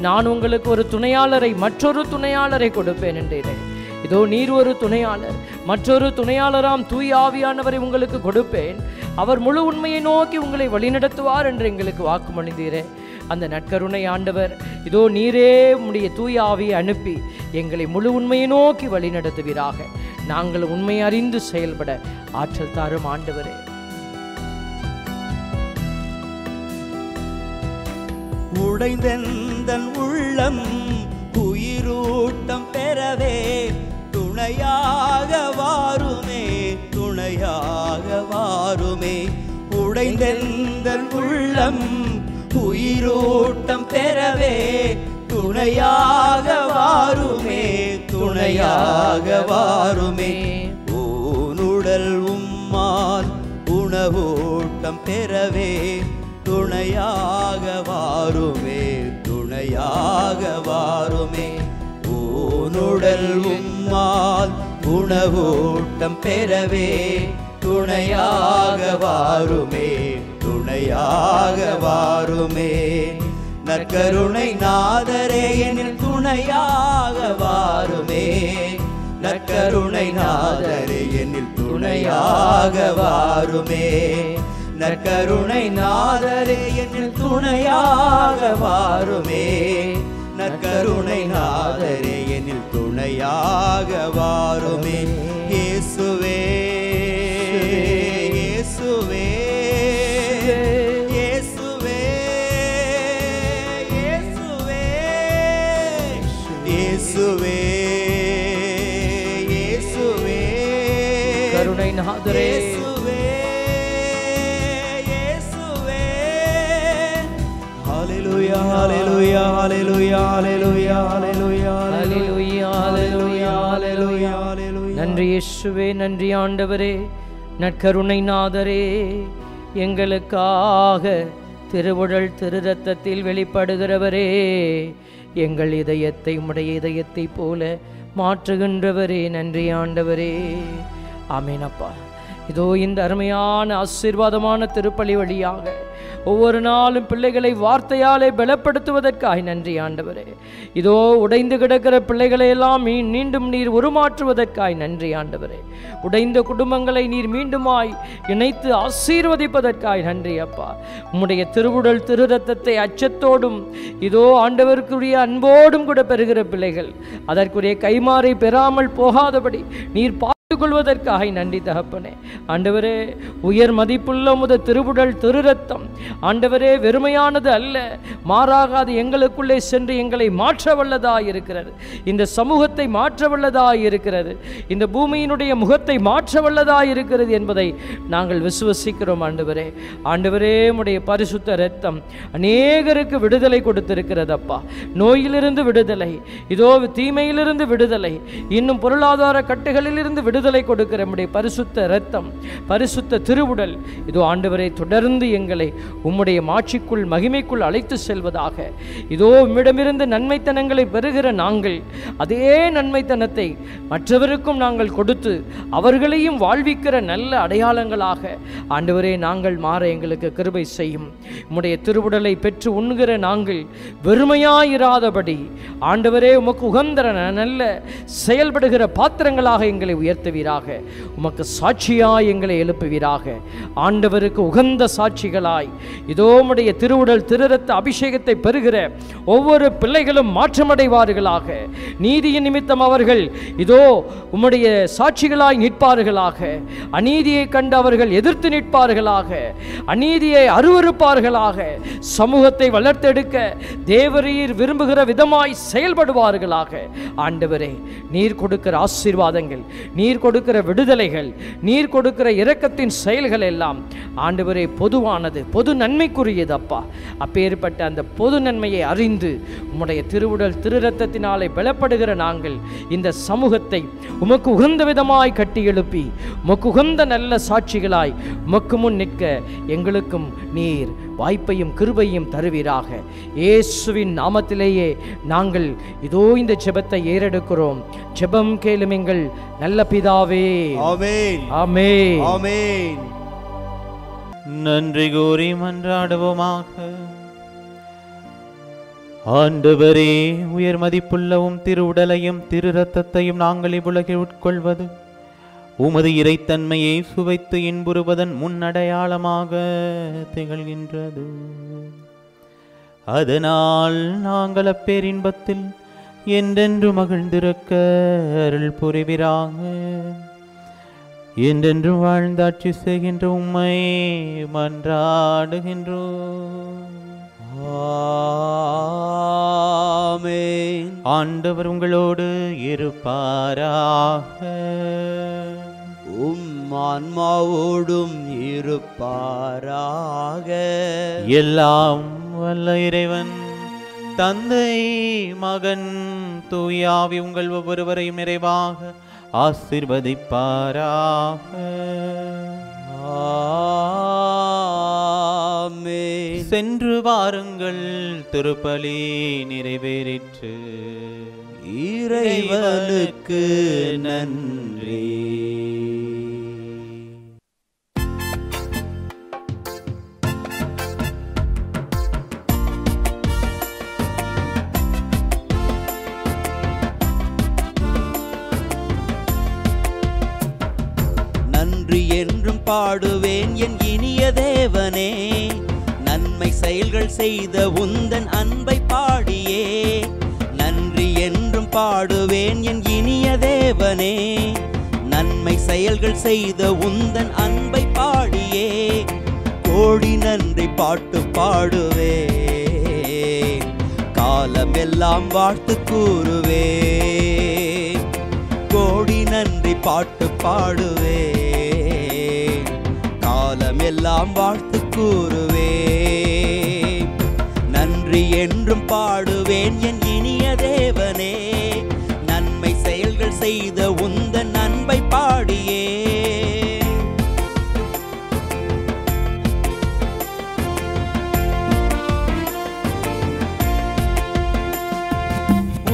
நான் உங்களுக்கு ஒரு துணையாளரை, மற்றொரு துணையாளரை கொடுப்பேன் என்றேன். இதோ நீர் ஒரு துணையாளர், மற்றொரு துணையாளராம் தூய ஆவியானவரை உங்களுக்கு கொடுப்பேன். அவர் முழு உண்மையை நோக்கி உங்களை வழிநடத்துவார் என்று எங்களுக்கு வாக்குமொழிந்தீரே. அந்த நற்கருணை ஆண்டவர் இதோ நீரே உம்முடைய தூய ஆவியை அனுப்பி எங்களை முழு உண்மையை நோக்கி வழிநடத்துவீராக. நாங்கள் உண்மை அறிந்து செயல்பட ஆற்றல் தாரும் ஆண்டவரே. உடைந்தெந்தன் உள்ளம் உயிரூட்டம் பெறவே துணையாக வாருமே, துணையாக வாருமே. உடைந்தெந்தன் உள்ளம் உயிரூட்டம் பெறவே துணையாக வாருமே, துணையாக வாருமே. ஊனுடல் உம்மால் உணவூட்டம் பெறவே துணையாக வாருமே, துணையாக வாருமே. ஊனுடல் உம்மால் உணவூட்டம் பெறவே துணையாக வாருமே, துணையாக வாருமே. நற்கருணை நாதரே என்னில் துணையாக வாருமே, நற்கருணை நாதரே என்னில் துணையாக வாருமே. நற்கருணை நாதரே என்னில் துணையாக வாருமே, நற்கருணை நாதரே என்னில் துணையாக வாருமே. இயேசுவே இயேசுவே இயேசுவே இயேசுவே இயேசுவே இயேசுவே கருணை நாதரே இயேசுவே இயேசுவே. ஹalleluya ஹalleluya ஹalleluya ஹalleluya ஹalleluya ஹalleluya ஹalleluya ஹalleluya ஹalleluya. நன்றி இயேசுவே, நன்றி ஆண்டவரே. நற்கருணை நாதரே, எங்களுக்காக திருவுடல் திரு இரத்தத்தில் வெளிப்படுகிறவரே, எங்கள் இதயத்தை உம்முடைய இதயத்தை போல மாற்றுகின்றவரே, நன்றி ஆண்டவரே. ஆமென் அப்பா. இதோ இந்த அருமையான ஆசீர்வாதமான திருப்பலி வழியாக ஒவ்வொரு நாளும் பிள்ளைகளை வார்த்தையாலே பலப்படுத்துவதற்காக நன்றி ஆண்டவரே. இதோ உடைந்து கிடக்கிற பிள்ளைகளை எல்லாம் மீண்டும் நீர் உருமாற்றுவதற்காக நன்றி ஆண்டவரே. உடைந்த குடும்பங்களை நீர் மீண்டுமாய் இணைத்து ஆசீர்வதிப்பதற்காக நன்றி அப்பா. உம்முடைய திருவுடல் திரு இரத்தத்தை அச்சத்தோடும் இதோ ஆண்டவருக்குரிய அன்போடும் கூட பெறுகிற பிள்ளைகள் அதற்குரிய கைமாறை பெறாமல் போகாதபடி நீர் கொள்வதற்காக நன்றி தகப்பனே. ஆண்டவரே, உயர் மதிப்புள்ள உமது திருவுடல் திரு இரத்தம் ஆண்டவரே வெறுமையானது அல்ல, மாறாக அது எங்களுக்குள்ளே சென்று எங்களை மாற்ற வல்லதாய் இருக்கிறது. இந்த சமூகத்தை மாற்ற வல்லதாய் இருக்கிறது. இந்த பூமியினுடைய முகத்தை மாற்ற வல்லதாய் இருக்கிறது என்பதை நாங்கள் விசுவசிக்கிறோம் ஆண்டவரே. ஆண்டவரே, உம்முடைய பரிசுத்த இரத்தம் அநேகருக்கு விடுதலை கொடுத்திருக்கிறதப்பா. நோயிலிருந்து விடுதலை, இதோ தீமையிலிருந்து விடுதலை, இன்னும் பொருளாதார கட்டுகளிலிருந்து விடுதலை கொடுக்கிற நம்முடைய பரிசுத்த இரத்தம், பரிசுத்த திருவுடல் இதோ ஆண்டவரை தொடர்ந்து எங்களை உம்முடைய மாட்சிக்குள் மகிமைக்குள் அழைத்து செல்வதாக. இதோ உம்மிடமிருந்து நன்மைத்தனங்களை பெறுகிற நாங்கள் அதே நன்மைத்தனத்தை மற்றவருக்கும் நாங்கள் கொடுத்து அவர்களையும் வாழ்விக்கிற நல்ல அடையாளங்களாக ஆண்டவரே நாங்கள் மாற எங்களுக்கு கிருபை செய்யும். உம்முடைய திருவுடலை பெற்று உண்கிற நாங்கள் வெறுமையாயிராதபடி ஆண்டவரே உமக்கு உகந்த நல்ல செயல்படுகிற பாத்திரங்களாக எங்களை உயர்த்துவீராக. உமக்கு சாட்சியாய் எங்களை எழுப்புவீராக. ஆண்டவருக்கு உகந்த சாட்சிகளாய் இதோ உம்முடைய திருவுடல் திரு இரத்த அபிஷேகத்தை பெறுகிற ஒவ்வொரு பிள்ளைகளும் மாற்றமடைவார்களாக. நீதியின் நிமித்தம் அவர்கள் இதோ உம்முடைய சாட்சிகளாய் நிற்பார்களாக. அநீதியை கண்டு அவர்கள் எதிர்த்து நிற்பார்களாக. அநீதியை அருவருப்பார்களாக. சமூகத்தை வளர்த்தெடுக்க தேவரீர் விரும்புகிற விதமாய் செயல்படுவார்களாக. ஆண்டவரே, நீர் கொடுக்கிற ஆசீர்வாதங்கள், நீர் கொடுக்கிற விடுதலைகள், நீர் கொடுக்கிற இரக்கத்தின் செயல்கள் எல்லாம் ஆண்டவரே பொதுவானது, பொது நன்மைக்குரியது அப்பா. அப்பேற்பட்ட அந்த பொது நன்மையை அறிந்து உம்முடைய திருவுடல் திரு இரத்தத்தினாலே பலப்படுகிற நாங்கள் இந்த சமூகத்தை உமக்கு உகந்த விதமாய் கட்டி எழுப்பி உமக்கு உகந்த நல்ல சாட்சிகளாய் உமக்கு முன் நிற்க எங்களுக்கும் நீர் வாய்ப்பையும் கிருபையும் தருவீராக. இயேசுவின் நாமத்திலேயே நாங்கள் இதோ இந்த ஜெபத்தை ஏறெடுக்கிறோம். ஜெபம் கேளும் எங்கள் நல்ல பிதாவே. ஆமென் ஆமென் ஆமென். நன்றி கூறி மன்றாடுவோமாக. ஆண்டவரே, உயர் மதிப்புள்ளவும் திரு உடலையும் திரு இரத்தத்தையும் நாங்கள் இவ்வுலகில் உட்கொள்வது உமது இறைத்தன்மையை சுவைத்து இன்புறுவதன் முன்னடையாளமாக திகழ்கின்றது. அதனால் நாங்கள் அப்பேரின்பத்தில் என்றென்று மகிழ்ந்திருக்க அருள் புரிவீராக. என்றென்றும் வாழ்ந்தாட்சி செய்கின்ற உம்மை மன்றாடுகின்றோம். ஆமென். ஆண்டவர் உங்களோடு இருப்பாராக. ஆன்மாவோடும் இருப்பாராக. எல்லாம் வல்ல இறைவன் தந்தை மகன் தூயாவி உங்கள் ஒவ்வொருவரையும் நிறைவாக ஆசீர்வதிப்பாராக. ஆமென். சென்று வாருங்கள், திருப்பலி நிறைவேறிற்று. இறைவனுக்கு நன்றி. நன்றி என்றும் பாடுவேன் என் இனிய தேவனே, நன்மை செயல்கள் செய்த உந்தன் அன்பை பாடியே. நன்றி என்றும் பாடுவேன் என் இனிய தேவனே, நன்மை செயல்கள் செய்த உந்தன் அன்பை பாடியே. கோடி நன்றி பாட்டு பாடுவே, காலமெல்லாம் வாழ்த்து கூறுவே. கோடி நன்றி பாட்டு பாடுவே, காலமெல்லாம் வாழ்த்து கூறுவே. நன்றி என்றும் பாடுவேன் என் இனிய தேவனே, நன்மை செயல்கள் செய்த உந்தன் அன்பை பாடியே.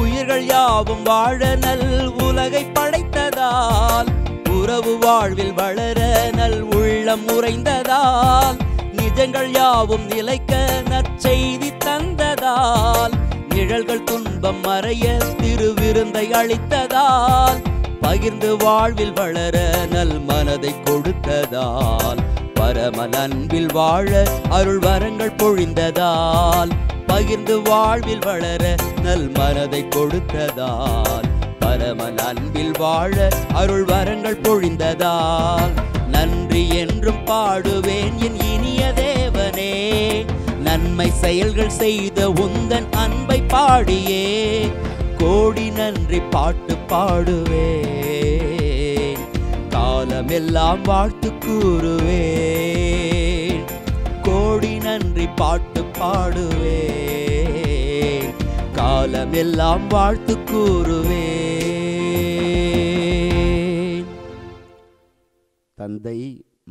உயிர்கள் யாவும் வாழ நல் உலகை படைத்ததால், உறவு வாழ்வில் வளர நல் உள்ளம் உறைந்ததால், நிஜங்கள் யாவும் நிலைக்க நற்செய்தி தந்ததால், நிழல்கள் துன்பம் மறைய திருவிருந்தை அளித்ததால், பகிர்ந்து வாழ்வில் வளர நல் மனதை கொடுத்ததால், பரமன் அன்பில் வாழ அருள் வரங்கள் பொழிந்ததால், பகிர்ந்து வாழ்வில் வளர நல் மனதை கொடுத்ததால், பரமன் அன்பில் வாழ அருள் வரங்கள் பொழிந்ததால், நன்றி என்றும் பாடுவேன் என் இனிய தேவனே, நன்மை செயல்கள் செய்த உந்தன் அன்பை பாடியே. கோடி நன்றி பாட்டு பாடுவேன், காலமெல்லாம் வாழ்த்து கூறுவேன். கோடி நன்றி பாட்டு பாடுவேன், காலமெல்லாம் வாழ்த்து கூறுவேன். தந்தை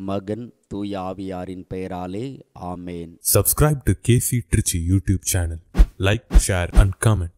மகன் தூயாவியாரின் பெயராலே ஆமேன். Subscribe to KC Trichy YouTube channel. Like, share and comment.